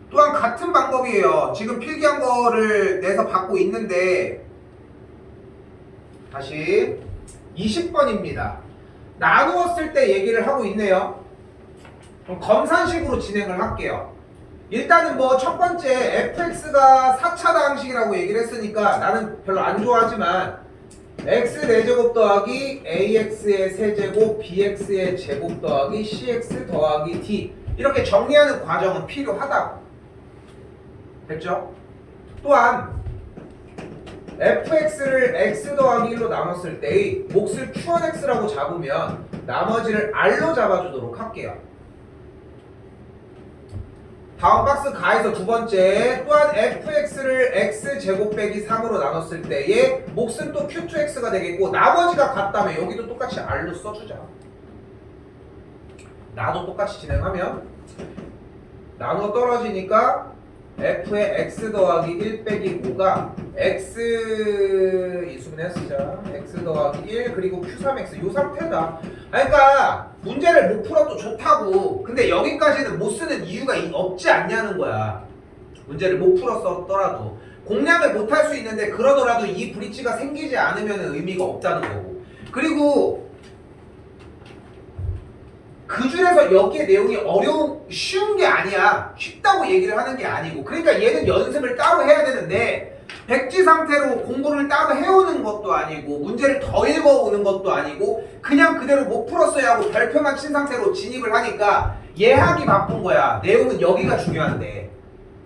또한 같은 방법이에요. 지금 필기한 거를 내서 받고 있는데 다시 20번입니다. 나누었을 때 얘기를 하고 있네요. 그럼 검산식으로 진행을 할게요. 일단은 뭐 첫 번째 fx가 4차 방식이라고 얘기를 했으니까 나는 별로 안 좋아하지만 x 4제곱 더하기 ax의 세제곱 bx의 제곱 더하기 cx 더하기 d 이렇게 정리하는 과정은 필요하다고. 됐죠? 또한 fx를 x 더하기 1로 나눴을 때의 몫을 q1x라고 잡으면 나머지를 r로 잡아주도록 할게요. 다음 박스 가에서 두 번째 또한 fx를 x제곱 빼기 3으로 나눴을 때의 몫은 또 q2x가 되겠고 나머지가 같다면 여기도 똑같이 r로 써주자. 나도 똑같이 진행하면 나눠 떨어지니까 f의 x 더하기 1 빼기 5가 x 이수분해 쓰자. x 더하기 1 그리고 q3x 요 상태다. 그러니까 문제를 못 풀어도 좋다고. 근데 여기까지는 못 쓰는 이유가 없지 않냐는 거야. 문제를 못 풀었더라도 공략을 못 할 수 있는데 그러더라도 이 브릿지가 생기지 않으면 의미가 없다는 거고. 그리고 그 중에서 여기에 내용이 쉬운 게 아니야. 쉽다고 얘기를 하는 게 아니고. 그러니까 얘는 연습을 따로 해야 되는데 백지 상태로 공부를 따로 해오는 것도 아니고 문제를 더 읽어오는 것도 아니고 그냥 그대로 못 풀었어야 하고 별표만 친 상태로 진입을 하니까 예하기 바쁜 거야. 내용은 여기가 중요한데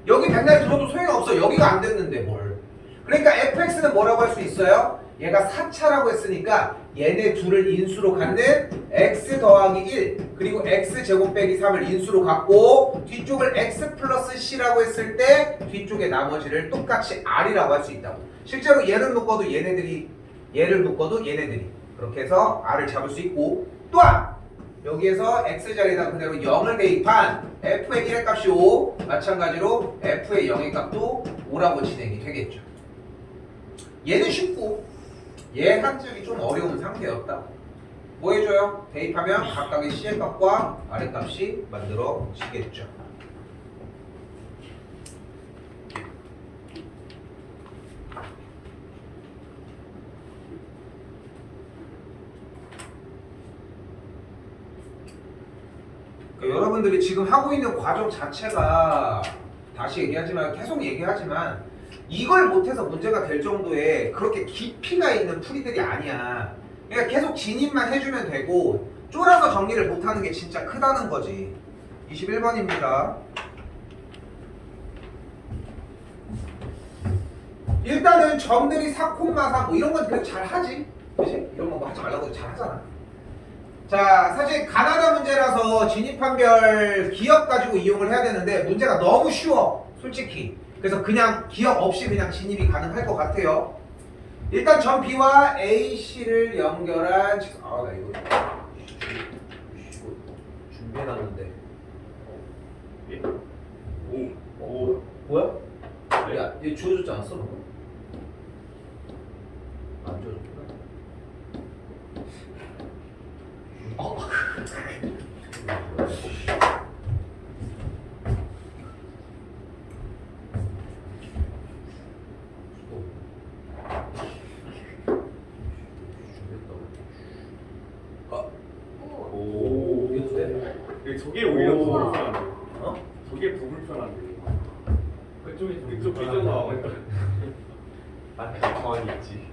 여기 백날 들어도 소용없어. 여기가 안 됐는데 뭘. 그러니까 fx는 뭐라고 할 수 있어요? 얘가 4차라고 했으니까 얘네 둘을 인수로 갖는 x 더하기 1 그리고 x제곱 빼기 3을 인수로 갖고 뒤쪽을 x 플러스 c라고 했을 때 뒤쪽의 나머지를 똑같이 r이라고 할 수 있다고. 실제로 얘를 묶어도 얘네들이 얘를 묶어도 얘네들이 그렇게 해서 r을 잡을 수 있고 또한 여기에서 x자리에다 그대로 0을 대입한 f의 1의 값이 5 마찬가지로 f의 0의 값도 5라고 진행이 되겠죠. 얘는 쉽고 얘 한쪽이 좀 어려운 상태였다. 뭐 해줘요? 대입하면 각각의 C의 값과 R의 값이 만들어지겠죠. 그러니까 여러분들이 지금 하고 있는 과정 자체가 다시 얘기하지만 계속 얘기하지만 이걸 못해서 문제가 될 정도의 그렇게 깊이가 있는 풀이들이 아니야. 그러니까 계속 진입만 해주면 되고 쫄아서 정리를 못하는 게 진짜 크다는 거지. 21번입니다. 일단은 점들이 4,4 뭐 이런 건 그래도 잘 하지. 그치? 이런 거 뭐 하지 말라고 해도 잘 하잖아. 자, 사실 가나다 문제라서 진입한별 기억 가지고 이용을 해야 되는데 문제가 너무 쉬워, 솔직히. 그래서 그냥 기억 없이 그냥 진입이 가능할 것 같아요. 일단 점 B와 AC를 연결한 직선. 아, 나 이거 준비해놨는데. 예? 오. 뭐야? 야, 얘 주워줬지 않았어? 방금? 안 주워줬구나. 오. 이거 돼? 저게 오히려 더 오. 불편한데. 어? 저게 더 불편한데. 그쪽이 그쪽 삐져나오니까. 아, 가만히 있지.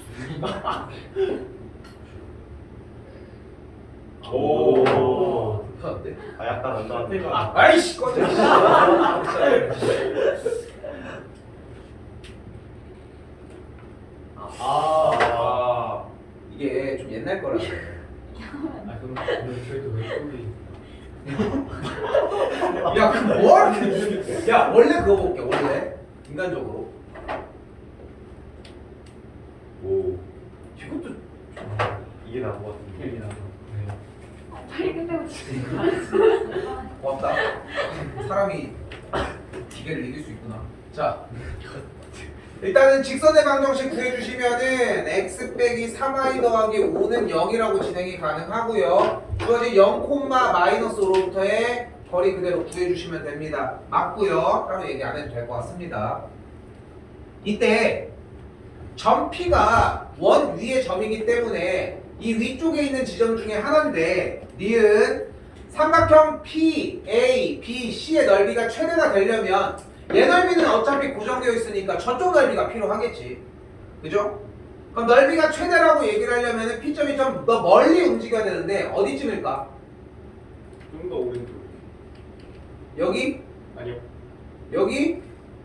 오. 불편한데? 아, 약간 안 나한테. 아이씨 꺼져. 아. 이게 좀 옛날 거라서. 아 그럼 저희도 왜 꼴이 야, 그 뭐? 야, 원래 그거 볼게. 원래 인간적으로. 오. 이것도 이게 나은 것 같은데. 빨리 끝내고 싶어. 고맙다. 사람이 기계를 이길 수 있구나. 자, 일단은 직선의 방정식 구해주시면은 x 빼기 3y 더하기 5는 0이라고 진행이 가능하고요. 주어진 0,-5로부터의 거리 그대로 구해주시면 됩니다. 맞고요. 따로 얘기 안 해도 될 것 같습니다. 이때 점 P가 원 위의 점이기 때문에 이 위쪽에 있는 지점 중에 하나인데 니은 삼각형 P, A, B, C의 넓이가 최대가 되려면 얘 넓이는 어차피 고정되어 있으니까 저쪽 넓이가 필요하겠지. 그죠? 그럼 넓이가 최대라고 얘기를 하려면 P점이 좀 더 멀리 움직여야 되는데 어디쯤일까? 좀 더 오른쪽. 여기? 아니요. 여기?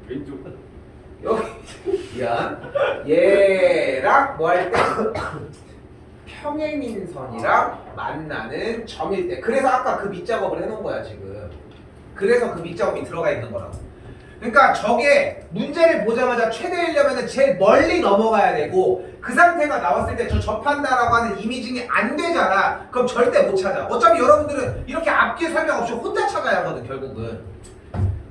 왼쪽. 여기? 미안. 얘랑 뭐 할 때? 평행인선이랑 만나는 점일 때. 그래서 아까 그 밑작업을 해놓은 거야 지금. 그래서 그 밑작업이 들어가 있는 거라고. 그러니까 저게 문제를 보자마자 최대이려면 제일 멀리 넘어가야 되고 그 상태가 나왔을 때 저 접한다라고 하는 이미징이 안 되잖아. 그럼 절대 못 찾아. 어차피 여러분들은 이렇게 앞뒤 설명 없이 혼자 찾아야 하거든 결국은.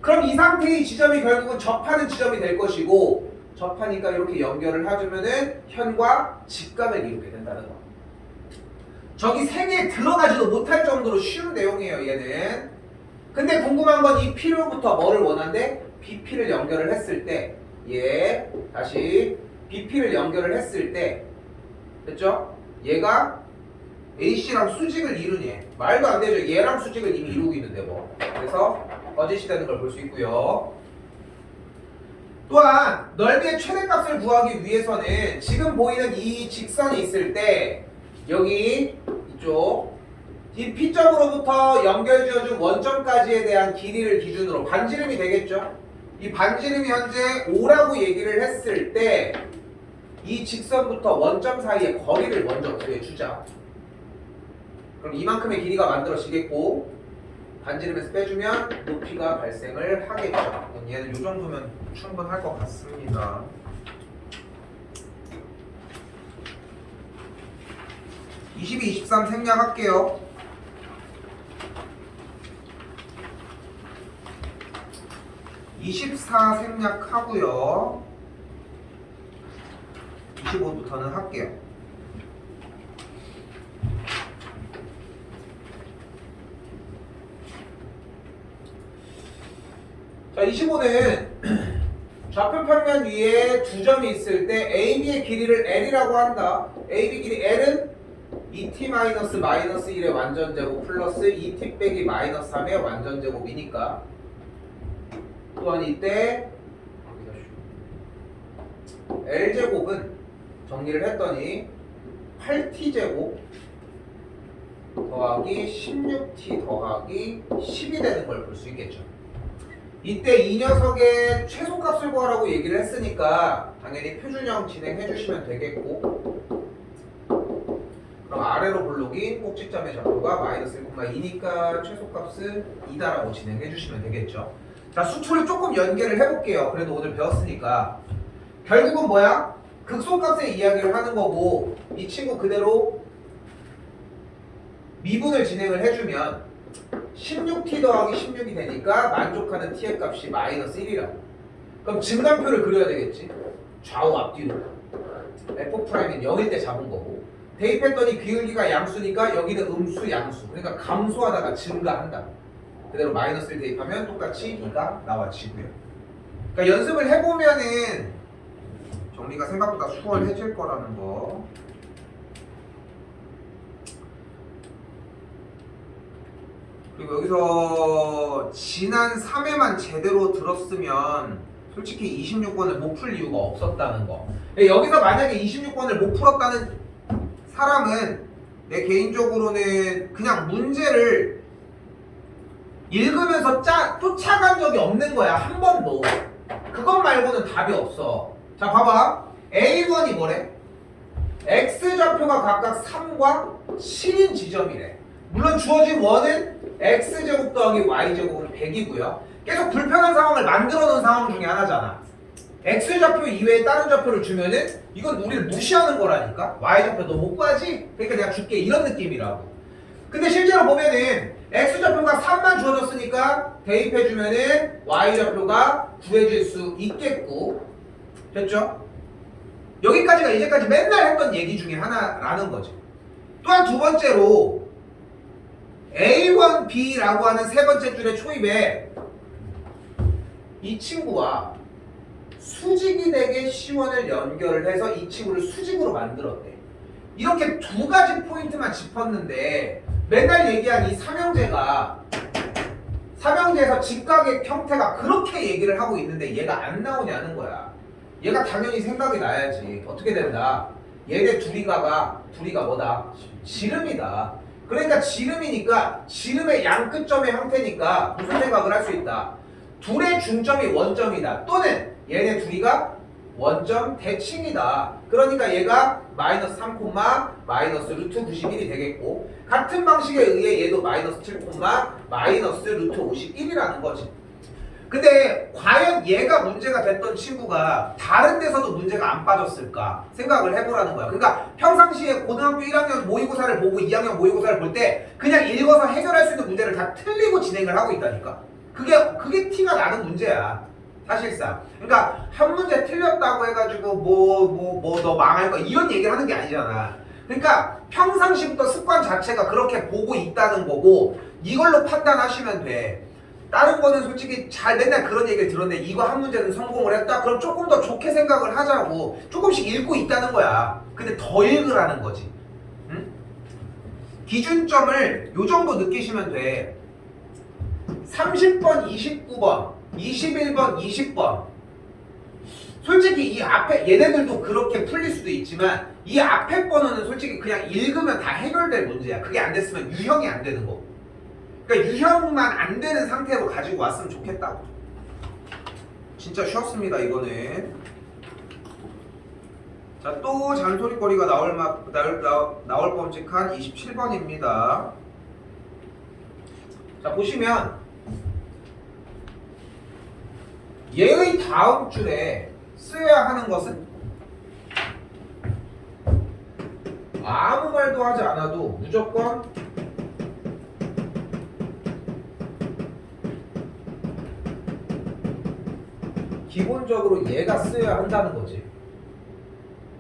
그럼 이 상태의 지점이 결국은 접하는 지점이 될 것이고 접하니까 이렇게 연결을 해주면은 현과 직각을 이루게 된다는 거. 저기 생에 들어가지도 못할 정도로 쉬운 내용이에요 얘는. 근데 궁금한 건 이 P로부터 뭐를 원한대? BP를 연결을 했을 때 다시 BP를 연결을 했을 때 됐죠? 얘가 AC랑 수직을 이루니 말도 안 되죠. 얘랑 수직을 이미 이루고 있는데 뭐. 그래서 거짓이 되는 걸 볼 수 있고요. 또한 넓이의 최대값을 구하기 위해서는 지금 보이는 이 직선이 있을 때 여기 이쪽 이 P점으로부터 연결지어준 원점까지에 대한 길이를 기준으로 반지름이 되겠죠? 이 반지름이 현재 5라고 얘기를 했을 때 이 직선부터 원점 사이의 거리를 먼저 구해주자. 그럼 이만큼의 길이가 만들어지겠고 반지름에서 빼주면 높이가 발생을 하겠죠. 그럼 얘는 이 정도면 충분할 것 같습니다. (22, 23) 생략할게요. 24 생략하고요. 25부터는 할게요. 자, 25는 좌표 평면 위에 두 점이 있을 때 AB의 길이를 L이라고 한다. AB 길이 L은 2t-1의 완전제곱 플러스 2t 빼기 마이너스 3의 완전제곱이니까 또한 이때 L제곱은 정리를 했더니 8t제곱 더하기 16t 더하기 10이 되는 걸 볼 수 있겠죠. 이때 이 녀석의 최소값을 구하라고 얘기를 했으니까 당연히 표준형 진행해 주시면 되겠고, 그럼 아래로 볼록인 꼭지점의 좌표가 마이너스 1,2니까 최소값은 2다라고 진행해 주시면 되겠죠. 자, 수초를 조금 연계를 해볼게요. 그래도 오늘 배웠으니까. 결국은 뭐야? 극소값의 이야기를 하는 거고, 이 친구 그대로 미분을 진행을 해주면 16t 더하기 16이 되니까 만족하는 t의 값이 마이너스 1이라고. 그럼 증간표를 그려야 되겠지. 좌우 앞뒤로. f'은 0일 때 잡은 거고, 대입했더니 기울기가 양수니까 여기는 음수 양수, 그러니까 감소하다가 증가한다. 그대로 마이너스 1 대입하면 똑같이 2가 나와지고요. 그러니까 연습을 해보면은 정리가 생각보다 수월해질 거라는 거. 그리고 여기서 지난 3회만 제대로 들었으면 솔직히 26번을 못 풀 이유가 없었다는 거. 여기서 만약에 26번을 못 풀었다는 사람은 내 개인적으로는 그냥 문제를 읽으면서 쫓아간 적이 없는 거야. 한 번도. 그것 말고는 답이 없어. 자, 봐봐. A1이 뭐래? X좌표가 각각 3과 7인 지점이래. 물론 주어진 원은 X제곱 더하기 Y제곱은 100이고요. 계속 불편한 상황을 만들어 놓은 상황 중에 하나잖아. X좌표 이외에 다른 좌표를 주면은 이건 우리를 무시하는 거라니까. Y좌표 너 못 구하지? 그러니까 내가 줄게, 이런 느낌이라고. 근데 실제로 보면은 X좌표가 3만 주어졌으니까 대입해주면은 Y좌표가 구해질 수 있겠고, 됐죠? 여기까지가 이제까지 맨날 했던 얘기 중에 하나라는 거지. 또한 두 번째로 A1B라고 하는 세 번째 줄의 초입에 이 친구와 수직이 되게 시원을 연결을 해서 이 친구를 수직으로 만들었대. 이렇게 두 가지 포인트만 짚었는데 맨날 얘기한 이 삼형제에서 직각의 형태가 그렇게 얘기를 하고 있는데 얘가 안 나오냐는 거야. 얘가 당연히 생각이 나야지. 어떻게 된다? 얘네 둘이가 뭐다? 지름이다. 그러니까 지름이니까 지름의 양끝점의 형태니까 무슨 생각을 할 수 있다? 둘의 중점이 원점이다. 또는 얘네 둘이가 원점 대칭이다. 그러니까 얘가 마이너스 3, 마이너스 루트 91이 되겠고, 같은 방식에 의해 얘도 마이너스 7, 마이너스 루트 51이라는 거지. 근데 과연 얘가 문제가 됐던 친구가 다른 데서도 문제가 안 빠졌을까 생각을 해보라는 거야. 그러니까 평상시에 고등학교 1학년 모의고사를 보고 2학년 모의고사를 볼 때 그냥 읽어서 해결할 수 있는 문제를 다 틀리고 진행을 하고 있다니까. 그게 티가 나는 문제야, 사실상. 그러니까 한 문제 틀렸다고 해가지고 뭐 너 망할 거야 이런 얘기를 하는 게 아니잖아. 그러니까 평상시부터 습관 자체가 그렇게 보고 있다는 거고, 이걸로 판단하시면 돼. 다른 거는 솔직히 잘 맨날 그런 얘기를 들었는데 이거 한 문제는 성공을 했다? 그럼 조금 더 좋게 생각을 하자고 조금씩 읽고 있다는 거야. 근데 더 읽으라는 거지. 응? 기준점을 요 정도 느끼시면 돼. 30번, 29번, 21번, 20번. 솔직히 이 앞에 얘네들도 그렇게 풀릴 수도 있지만 이 앞에 번호는 솔직히 그냥 읽으면 다 해결될 문제야. 그게 안 됐으면 유형이 안 되는 거고. 그러니까 유형만 안 되는 상태로 가지고 왔으면 좋겠다고. 진짜 쉬웠습니다, 이거는. 자, 또 잔소리거리가 나올 범직한 27번입니다. 자, 보시면 얘의 다음 줄에 쓰여야 하는 것은 아무 말도 하지 않아도 무조건 기본적으로 얘가 쓰여야 한다는 거지.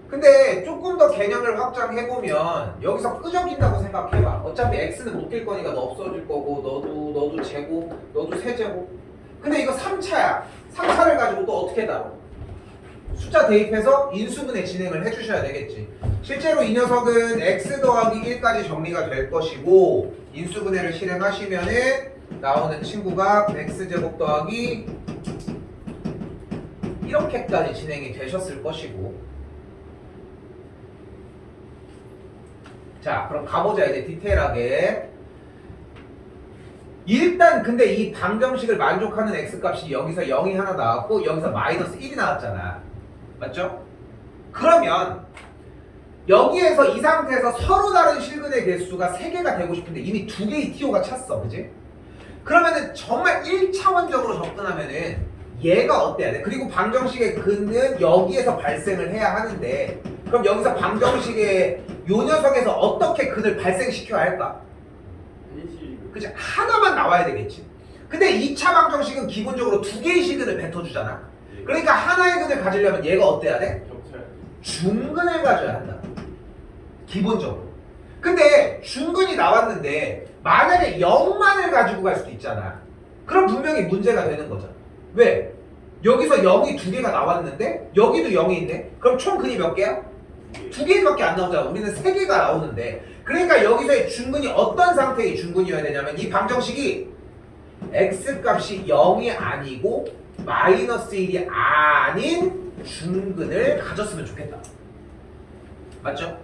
근데 조금 더 개념을 확장해보면 여기서 끄적인다고 생각해봐. 어차피 x는 못 낄 거니까 너 없어질 거고, 너도 제곱, 너도 세제곱. 근데 이거 3차야. 3차를 가지고 또 어떻게 다뤄? 숫자 대입해서 인수분해 진행을 해주셔야 되겠지. 실제로 이 녀석은 x 더하기 1까지 정리가 될 것이고, 인수분해를 실행하시면은 나오는 친구가 x제곱 더하기 이렇게까지 진행이 되셨을 것이고, 자, 그럼 가보자 이제 디테일하게. 일단 근데 이 방정식을 만족하는 x값이 여기서 0이 하나 나왔고 여기서 마이너스 1이 나왔잖아. 맞죠? 그러면 여기에서 이 상태에서 서로 다른 실근의 개수가 3개가 되고 싶은데 이미 2개의 TO가 찼어. 그지? 그러면은 정말 1차원적으로 접근하면은 얘가 어때야 돼? 그리고 방정식의 근은 여기에서 발생을 해야 하는데 그럼 여기서 방정식의 요 녀석에서 어떻게 근을 발생시켜야 할까? 한시 그치? 하나만 나와야 되겠지. 근데 2차 방정식은 기본적으로 2개의 시근을 뱉어주잖아. 그러니까 하나의 근을 가지려면 얘가 어때야 돼? 겹쳐야 돼. 중근을 가져야 한다. 기본적으로. 근데 중근이 나왔는데 만약에 0만을 가지고 갈 수도 있잖아. 그럼 분명히 문제가 되는 거잖아. 왜? 여기서 0이 2개가 나왔는데 여기도 0이 있네. 그럼 총 근이 몇 개야? 2개밖에 안 나오잖아. 우리는 3개가 나오는데. 그러니까 여기서의 중근이 어떤 상태의 중근이어야 되냐면 이 방정식이 x값이 0이 아니고 마이너스 1이 아닌 중근을 가졌으면 좋겠다. 맞죠?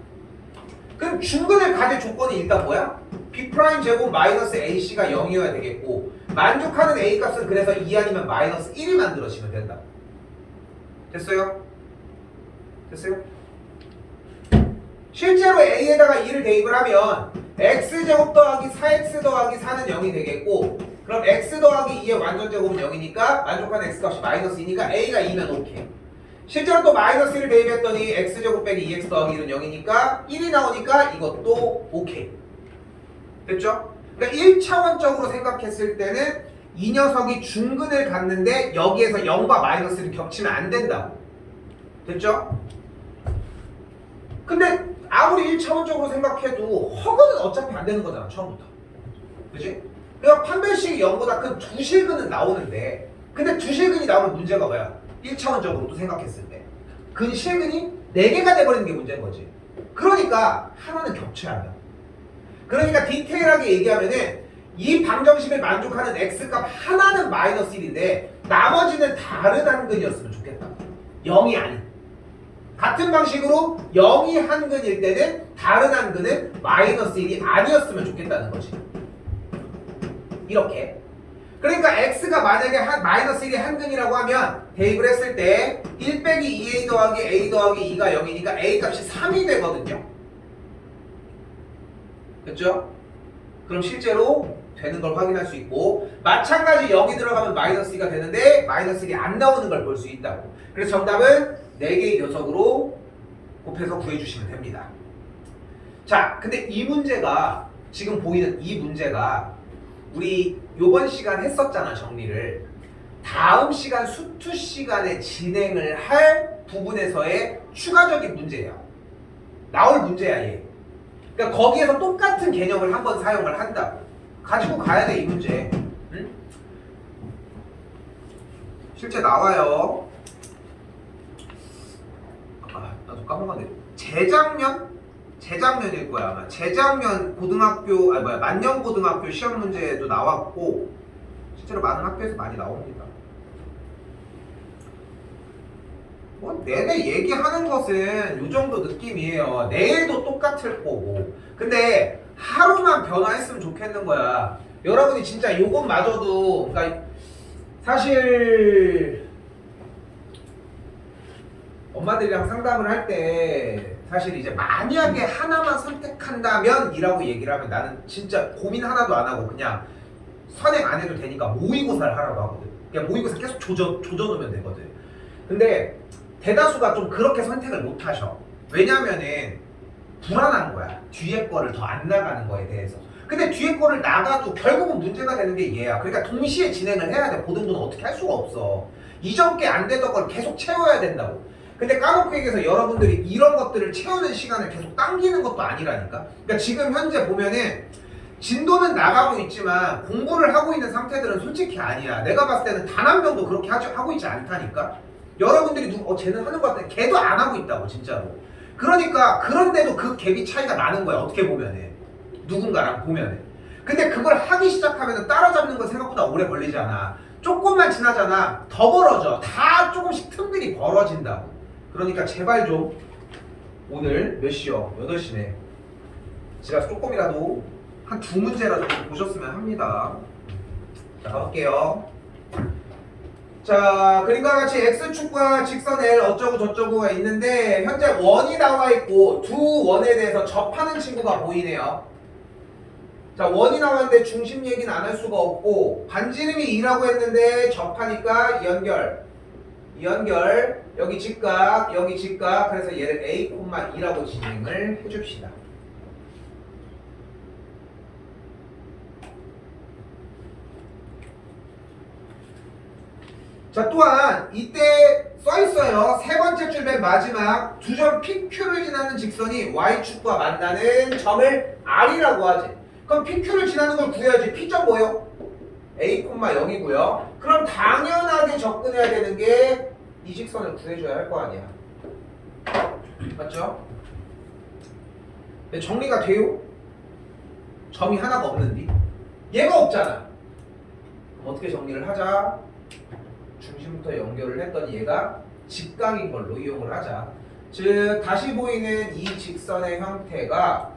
그럼 중근을 가질 조건이 일단 뭐야? b' 제곱 마이너스 ac가 0이어야 되겠고 만족하는 a값은 그래서 2 아니면 마이너스 1이 만들어지면 된다. 됐어요? 됐어요? 실제로 a에다가 2를 대입을 하면 x제곱 더하기 4x 더하기 4는 0이 되겠고 그럼 x 더하기 2의 완전제곱은 0이니까 만족하는 x값이 마이너스 2니까 a가 2면 오케이. 실제로 또 마이너스 1을 대입했더니 x제곱 빼기 2x 더하기 1은 0이니까 1이 나오니까 이것도 오케이. 됐죠? 그러니까 1차원적으로 생각했을 때는 이 녀석이 중근을 갖는데 여기에서 0과 마이너스를 겹치면 안 된다고. 됐죠? 근데 아무리 1차원적으로 생각해도 허근은 어차피 안 되는 거잖아 처음부터. 그치? 그러니까 판별식이 0보다 큰 두 실근은 나오는데 근데 두 실근이 나오는 문제가 뭐야? 1차원적으로 또 생각했을 때 근 실근이 4개가 돼버리는 게 문제인 거지. 그러니까 하나는 겹쳐야 한다. 그러니까 디테일하게 얘기하면은 이 방정식을 만족하는 x값 하나는 마이너스 1인데 나머지는 다른 한근이었으면 좋겠다. 0이 아닌. 같은 방식으로 0이 한근일 때는 다른 한근은 마이너스 1이 아니었으면 좋겠다는 거지. 이렇게. 그러니까 x가 만약에 마이너스 1이 한근이라고 하면 대입을 했을 때 1 빼기 2a 더하기 a 더하기 2가 0이니까 a 값이 3이 되거든요. 됐죠? 그럼 실제로 되는 걸 확인할 수 있고 마찬가지 여기 들어가면 마이너스 2가 되는데 마이너스 1이 안 나오는 걸 볼 수 있다고. 그래서 정답은 4개의 녀석으로 곱해서 구해주시면 됩니다. 자, 근데 이 문제가 지금 보이는 이 문제가 우리 요번 시간 했었잖아 정리를. 다음 시간 수투 시간에 진행을 할 부분에서의 추가적인 문제야. 나올 문제야 얘. 그러니까 거기에서 똑같은 개념을 한번 사용을 한다고. 가지고 가야 돼 이 문제. 응? 실제 나와요. 나도 까먹었네. 재작년일 거야 아마. 재작년 고등학교 만년고등학교 시험 문제도 나왔고 실제로 많은 학교에서 많이 나옵니다. 뭐 내내 얘기하는 것은 이 정도 느낌이에요. 내일도 똑같을 거고. 근데 하루만 변화했으면 좋겠는 거야. 여러분이 진짜 이것마저도 그러니까 사실 엄마들이랑 상담을 할 때 사실 이제 만약에 하나만 선택한다면 이라고 얘기를 하면 나는 진짜 고민 하나도 안 하고 그냥 선행 안 해도 되니까 모의고사를 하라고 하거든. 그냥 모의고사 계속 조져놓으면 되거든. 근데 대다수가 좀 그렇게 선택을 못 하셔. 왜냐면은 불안한 거야. 뒤에 거를 더 안 나가는 거에 대해서. 근데 뒤에 거를 나가도 결국은 문제가 되는 게 얘야. 그러니까 동시에 진행을 해야 돼. 고등부는 어떻게 할 수가 없어. 이전 게 안 되던 걸 계속 채워야 된다고. 근데 까놓고 얘기해서 여러분들이 이런 것들을 채우는 시간을 계속 당기는 것도 아니라니까. 그러니까 지금 현재 보면은 진도는 나가고 있지만 공부를 하고 있는 상태들은 솔직히 아니야. 내가 봤을 때는 단 한 명도 그렇게 하고 있지 않다니까. 여러분들이 쟤는 하는 것 같아. 걔도 안 하고 있다고 진짜로. 그러니까 그런데도 그 갭이 차이가 나는 거야. 어떻게 보면은 누군가랑 보면은. 근데 그걸 하기 시작하면 따라잡는 건 생각보다 오래 걸리지 않아. 조금만 지나잖아. 더 벌어져. 다 조금씩 틈들이 벌어진다고. 그러니까 제발 좀 오늘 몇 시요? 8시네. 제가 조금이라도 한 두 문제라도 보셨으면 합니다. 자, 가볼게요. 자, 그림과 같이 X축과 직선 L 어쩌고 저쩌고가 있는데 현재 원이 나와 있고 두 원에 대해서 접하는 친구가 보이네요. 자, 원이 나왔는데 중심 얘기는 안 할 수가 없고 반지름이 2라고 했는데 접하니까 연결 여기 직각 그래서 얘를 A, 2라고 진행을 해줍시다. 자, 또한 이때 써있어요. 세 번째 줄 맨 마지막 두 점 PQ를 지나는 직선이 Y축과 만나는 점을 R이라고 하지. 그럼 PQ를 지나는 걸 구해야지. P점 뭐요? A, 0이고요. 그럼 당연하게 접근해야 되는 게 이 직선을 구해줘야 할 거 아니야. 맞죠? 근데 정리가 돼요? 점이 하나가 없는데? 얘가 없잖아. 그럼 어떻게 정리를 하자? 중심부터 연결을 했더니 얘가 직각인 걸로 이용을 하자. 즉 다시 보이는 이 직선의 형태가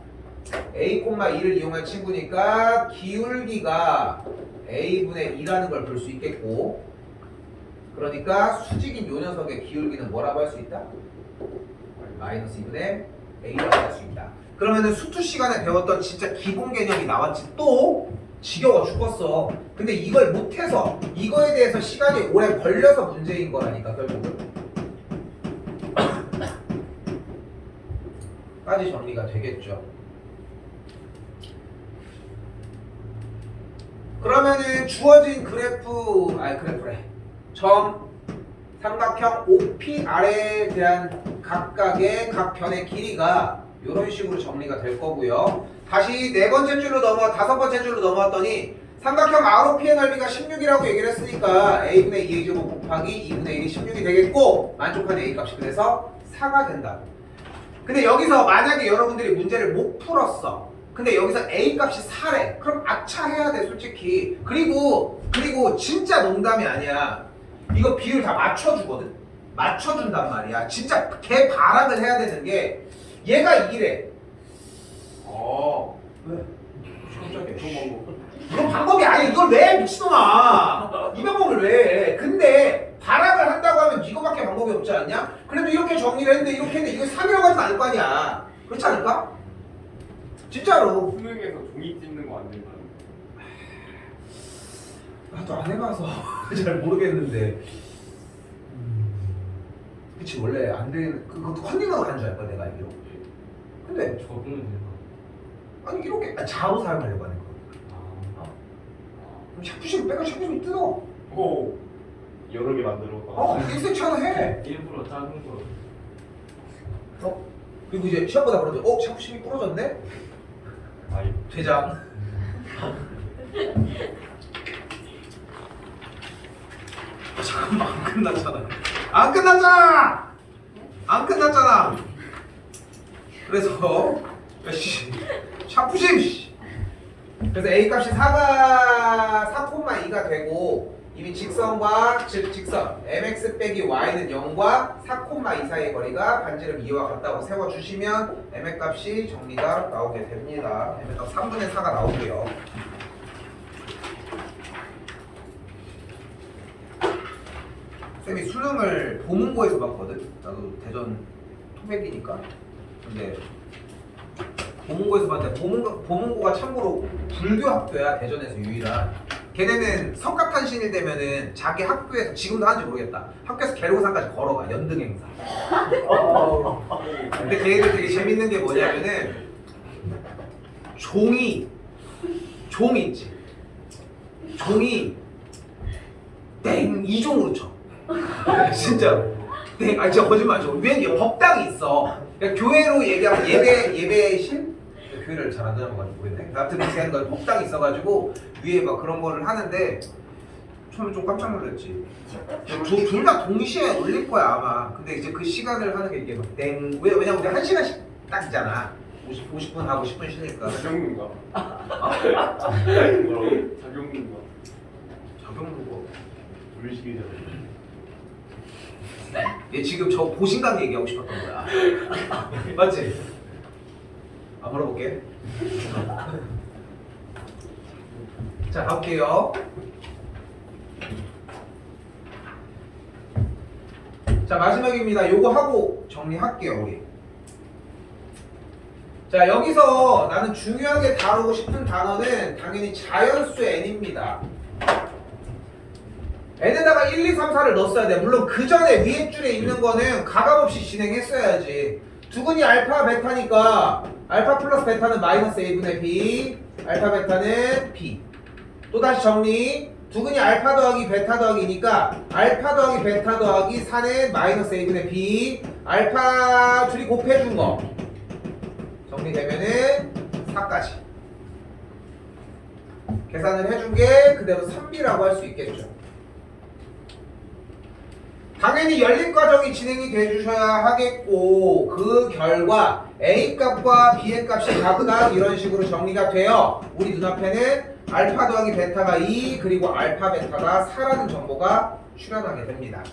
A, 2를 이용한 친구니까 기울기가 A분의 2라는 걸 볼 수 있겠고, 그러니까 수직인 요 녀석의 기울기는 뭐라고 할 수 있다? 마이너스 2분의 A라고 할 수 있다. 그러면은 수투 시간에 배웠던 진짜 기본 개념이 나왔지. 또 지겨워 죽었어. 근데 이걸 못해서 이거에 대해서 시간이 오래 걸려서 문제인 거라니까 결국은. 까지 정리가 되겠죠. 그러면은 주어진 그래프래. 점 삼각형 OPR에 대한 각각의 각 변의 길이가 이런 식으로 정리가 될 거고요. 다시 네 번째 줄로 다섯 번째 줄로 넘어왔더니 삼각형 ROP의 넓이가 16이라고 얘기를 했으니까 A분의 2제곱 곱하기 2분의 1이 16이 되겠고 만족한 A값이 그래서 4가 된다. 근데 여기서 만약에 여러분들이 문제를 못 풀었어. 근데 여기서 A값이 4래. 그럼 아차해야 돼 솔직히. 그리고 진짜 농담이 아니야. 이거 비율 다 맞춰주거든. 맞춰준단 말이야. 진짜 개발악을 해야 되는 게 얘가 2래. 왜? 깜짝이야. 이건 방법이 아니야. 이걸 왜 미친놈아. 이 방법을 왜 해. 근데 발악을 한다고 하면 이거밖에 방법이 없지 않냐? 그래도 이렇게 정리를 했는데 이렇게 했는데 이거 3이라고 하진 않을 거 아니야. 그렇지 않을까? 진짜로. 수능에서 종이 찢는 거 안 된다는 거. 나도 안 해봐서 잘 모르겠는데. 그치 원래 안 되는 그것도 컨닝하고 가는 줄 알걸 내가 알기로. 근데 적으면 되나? 아니 이렇게 자로 사용하려고 하는 거. 그럼 샤프심 빼가 샤프심이 뜯어. 오, 여러 개 만들어. 익스텐치 하나 해. 일부러 작은 거. 그리고 이제 시합보다 그러죠. 샤프심이 부러졌네. 아이, 퇴장. 잠깐만 안 끝났잖아. 안 끝났잖아. 그래서 샤프심. 그래서 A 값이 4,2가 되고 이미 직선과 직선 mx 빼기 y는 0과 4,2 사이의 거리가 반지름 2와 같다고 세워주시면 mx 값이 정리가 나오게 됩니다. mx 값 3분의 4가 나오고요. 쌤이 수능을 보문고에서 봤거든. 나도 대전 토백이니까. 근데 보문고에서 봤는데 보문고가 참고로 불교 학교야. 대전에서 유일한. 걔네는 석가탄신일 되면은 자기 학교에서 지금도 하는지 모르겠다. 학교에서 계룡산까지 걸어가. 연등 행사. 근데 걔네들 되게 재밌는 게 뭐냐면은 종이 있지. 종이 땡 2종으로 쳐. 진짜 땡. 진짜 거짓말 쳐. 위에 법당이 있어. 그러니까 교회로 얘기하면 예배실? 교회를 잘 안 다녀봐가지고 모르겠네. 아무튼 그렇게 하는 거 법당이 있어가지고 위에 막 그런 거를 하는데 처음에 좀 깜짝 놀랐지. 둘 다 동시에 올릴 거야 아마. 근데 이제 그 시간을 하는 게 이게 막 땡. 왜냐면 우리 1시간씩 딱 있잖아. 50분 하고 10분 쉬니까. 자격문가? 뭐라고? 자격문가? 자격문고. 물리식이잖아. 얘 지금 저 보신강 얘기하고 싶었던 거야. 맞지? 걸어볼게. 자, 가볼게요. 자, 마지막입니다. 요거 하고 정리할게요, 우리. 자, 여기서 나는 중요하게 다루고 싶은 단어는 당연히 자연수 n입니다. n에다가 1, 2, 3, 4를 넣었어야 돼. 물론 그 전에 위에 줄에 있는 거는 가감없이 진행했어야지. 두근이 알파, 베타니까 알파 플러스 베타는 마이너스 a분의 b, 알파, 베타는 b. 또다시 정리. 두근이 알파 더하기 베타 더하기니까 알파 더하기 베타 더하기 4는 마이너스 a분의 b, 알파 둘이 곱해준 거 정리되면은 4까지 계산을 해준 게 그대로 3b라고 할 수 있겠죠. 당연히 연립 과정이 진행이 돼주셔야 하겠고 그 결과 a 값과 b의 값이 각각 이런 식으로 정리가 돼요. 우리 눈앞에는 알파 더하기 베타가 2 그리고 알파 베타가 4라는 정보가 출현하게 됩니다.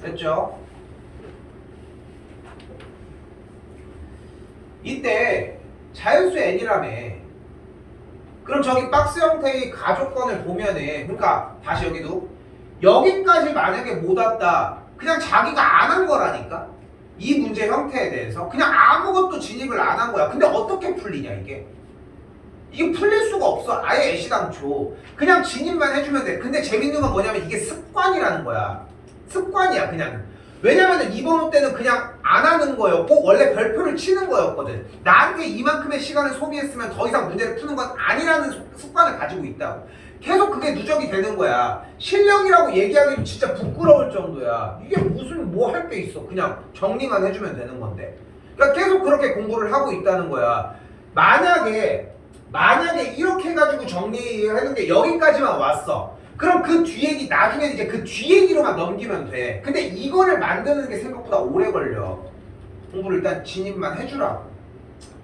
됐죠? 이때 자연수 n이라며. 그럼 저기 박스 형태의 가족권을 보면은 그러니까 다시 여기까지 만약에 못 왔다 그냥 자기가 안 한 거라니까. 이 문제 형태에 대해서 그냥 아무것도 진입을 안 한 거야. 근데 어떻게 풀리냐 이게 풀릴 수가 없어. 아예 애시당초 그냥 진입만 해주면 돼. 근데 재밌는 건 뭐냐면 이게 습관이라는 거야. 습관이야 그냥. 왜냐면은 이번 호 때는 그냥 안 하는 거였고 원래 별표를 치는 거였거든. 나한테 이만큼의 시간을 소비했으면 더 이상 문제를 푸는 건 아니라는 습관을 가지고 있다고. 계속 그게 누적이 되는 거야. 실력이라고 얘기하기도 진짜 부끄러울 정도야. 이게 무슨 뭐 할 게 있어. 그냥 정리만 해주면 되는 건데. 그러니까 계속 그렇게 공부를 하고 있다는 거야. 만약에 이렇게 해가지고 정리하는 게 여기까지만 왔어. 그럼 그 뒤얘기 나중에 이제 그 뒤얘기로만 넘기면 돼. 근데 이거를 만드는 게 생각보다 오래 걸려. 공부를 일단 진입만 해주라고.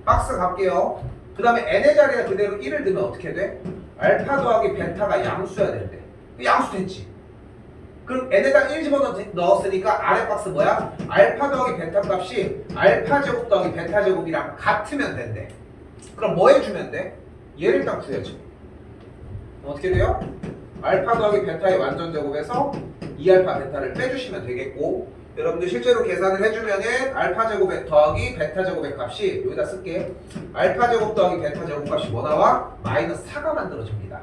박스 갈게요. 그 다음에 n의 자리에 그대로 1을 넣으면 어떻게 돼? 알파 더하기 베타가 양수여야 되는데 양수 됐지? 그럼 n에다 1 집어넣었으니까 아래 박스 뭐야? 알파 더하기 베타 값이 알파 제곱 더하기 베타 제곱이랑 같으면 된대. 그럼 뭐 해주면 돼? 얘를 일단 구해야지. 어떻게 돼요? 알파 더하기 베타의 완전 제곱에서 2알파 베타를 빼주시면 되겠고 여러분들 실제로 계산을 해주면은 알파 제곱 더하기 베타 제곱의 값이 여기다 쓸게. 알파 제곱 더하기 베타 제곱 값이 뭐 나와? 마이너스 4가 만들어집니다.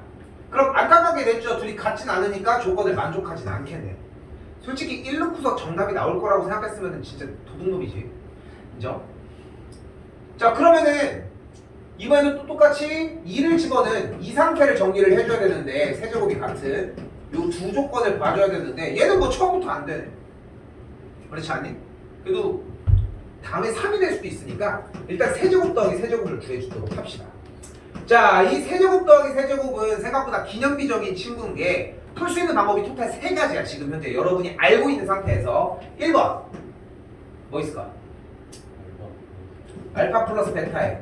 그럼 안타깝게 됐죠. 둘이 같진 않으니까 조건을 만족하진 않겠네. 솔직히 1 넣고서 정답이 나올 거라고 생각했으면 진짜 도둑놈이지. 인정? 자 그러면은 이번에는 또 똑같이 2를 집어넣은 이 상태를 정리를 해줘야 되는데 세제곱이 같은 요 두 조건을 봐줘야 되는데 얘는 뭐 처음부터 안 되네. 그렇지 않니? 그래도 다음에 3이 될 수도 있으니까 일단 세제곱 더하기 세제곱을 구해주도록 합시다. 자, 이 세제곱 더하기 세제곱은 생각보다 기념비적인 친구인 게 풀 수 있는 방법이 토탈 3가지야. 지금 현재 여러분이 알고 있는 상태에서 1번 뭐 있을까? 알파 플러스 베타에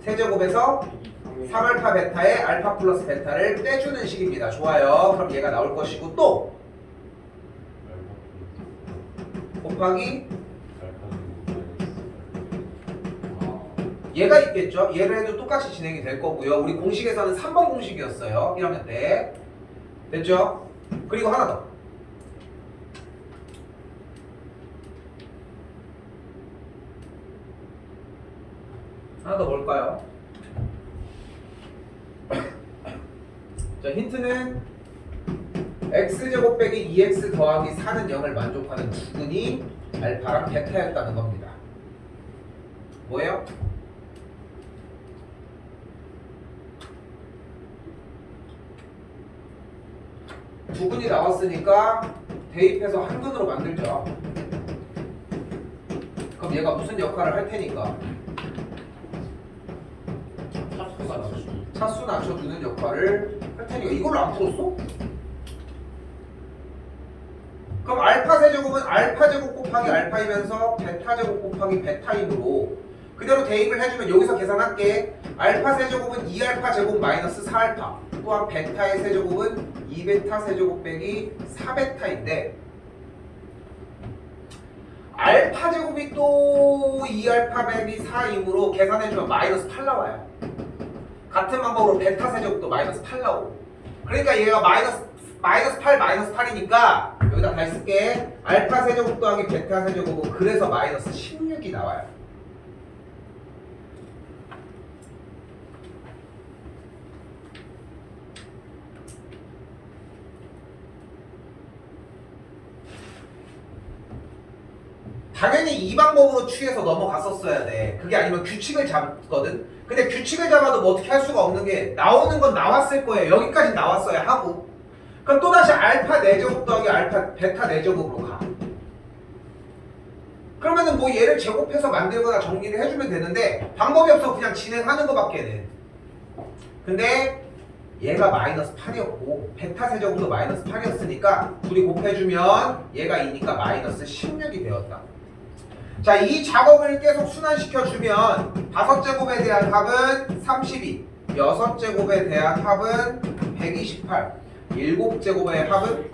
세제곱에서 3알파 베타에 알파 플러스 베타를 빼주는 식입니다. 좋아요. 그럼 얘가 나올 것이고 또 곱하기 얘가 있겠죠. 얘를 해도 똑같이 진행이 될 거고요. 우리 공식에서는 3번 공식이었어요. 1학년 때. 됐죠? 그리고 하나 더. 하나 더 뭘까요? 자, 힌트는 x제곱 빼기 2x 더하기 4는 0을 만족하는 두근이 알파랑 베타였다는 겁니다. 뭐예요? 두근이 나왔으니까 대입해서 한근으로 만들죠. 그럼 얘가 무슨 역할을 할 테니까? 차수 낮춰주는 역할을 할 테니까 이걸로 안 풀었어? 그럼 알파 세제곱은 알파 제곱 곱하기 알파이면서 베타 제곱 곱하기 베타이므로 그대로 대입을 해주면 여기서 계산할게. 알파 세제곱은 2알파 제곱 마이너스 4알파 또한 베타의 세제곱은 2베타 세제곱 빼기 4베타인데 알파 제곱이 또 2알파 빼기 4이므로 계산해주면 마이너스 8 나와요. 같은 방법으로 베타 세제곱도 마이너스 8 나오고. 그러니까 얘가 마이너스 8 마이너스 8이니까 여기다 다시 쓸게. 알파 세제곱 더하기 베타 세제곱은 그래서 마이너스 16이 나와요. 당연히 이 방법으로 취해서 넘어갔었어야 돼. 그게 아니면 규칙을 잡거든. 근데 규칙을 잡아도 뭐 어떻게 할 수가 없는 게 나오는 건 나왔을 거예요. 여기까지 나왔어야 하고. 그럼 또다시 알파 4제곱 더하기 알파 베타 4제곱으로 가. 그러면은 뭐 얘를 제곱해서 만들거나 정리를 해주면 되는데 방법이 없어. 그냥 진행하는 거밖에는. 근데 얘가 마이너스 8이었고 베타 세제곱도 마이너스 8이었으니까 둘이 곱해주면 얘가 2니까 마이너스 16이 되었다. 자, 이 작업을 계속 순환시켜주면 5제곱에 대한 합은 32, 6제곱에 대한 합은 128, 7제곱의 합은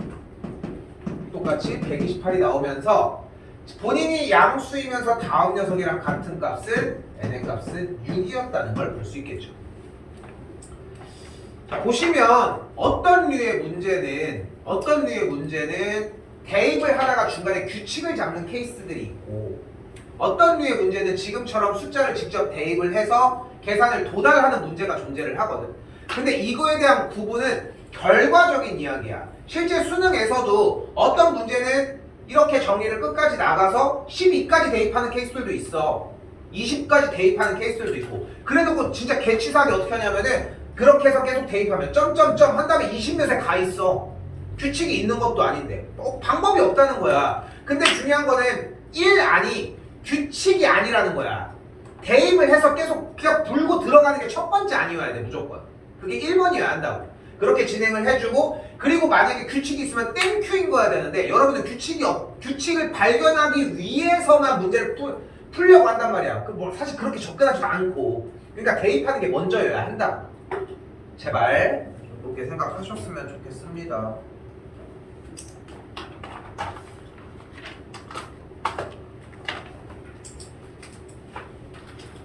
똑같이 128이 나오면서 본인이 양수이면서 다음 녀석이랑 같은 값은 n의 값은 6이었다는 걸 볼 수 있겠죠. 자, 보시면 어떤 류의 문제는 대입을 하다가 중간에 규칙을 잡는 케이스들이 있고 어떤 류의 문제는 지금처럼 숫자를 직접 대입을 해서 계산을 도달하는 문제가 존재를 하거든. 근데 이거에 대한 구분은 결과적인 이야기야. 실제 수능에서도 어떤 문제는 이렇게 정리를 끝까지 나가서 12까지 대입하는 케이스들도 있어. 20까지 대입하는 케이스들도 있고. 그래도 진짜 개치사하게 어떻게 하냐면은 그렇게 해서 계속 대입하면 점점점 한 다음에 20몇에 가 있어. 규칙이 있는 것도 아닌데 방법이 없다는 거야. 근데 중요한 거는 1아니 규칙이 아니라는 거야. 대입을 해서 계속 그냥 불고 들어가는 게 첫 번째 아니어야 돼. 무조건 그게 1번이어야 한다고. 그렇게 진행을 해주고 그리고 만약에 규칙이 있으면 땡큐인 거야 되는데 여러분들 규칙을 발견하기 위해서만 문제를 풀려고 한단 말이야. 뭐 사실 그렇게 접근하지도 않고 그러니까 대입하는 게 먼저여야 한다. 제발 그렇게 생각하셨으면 좋겠습니다.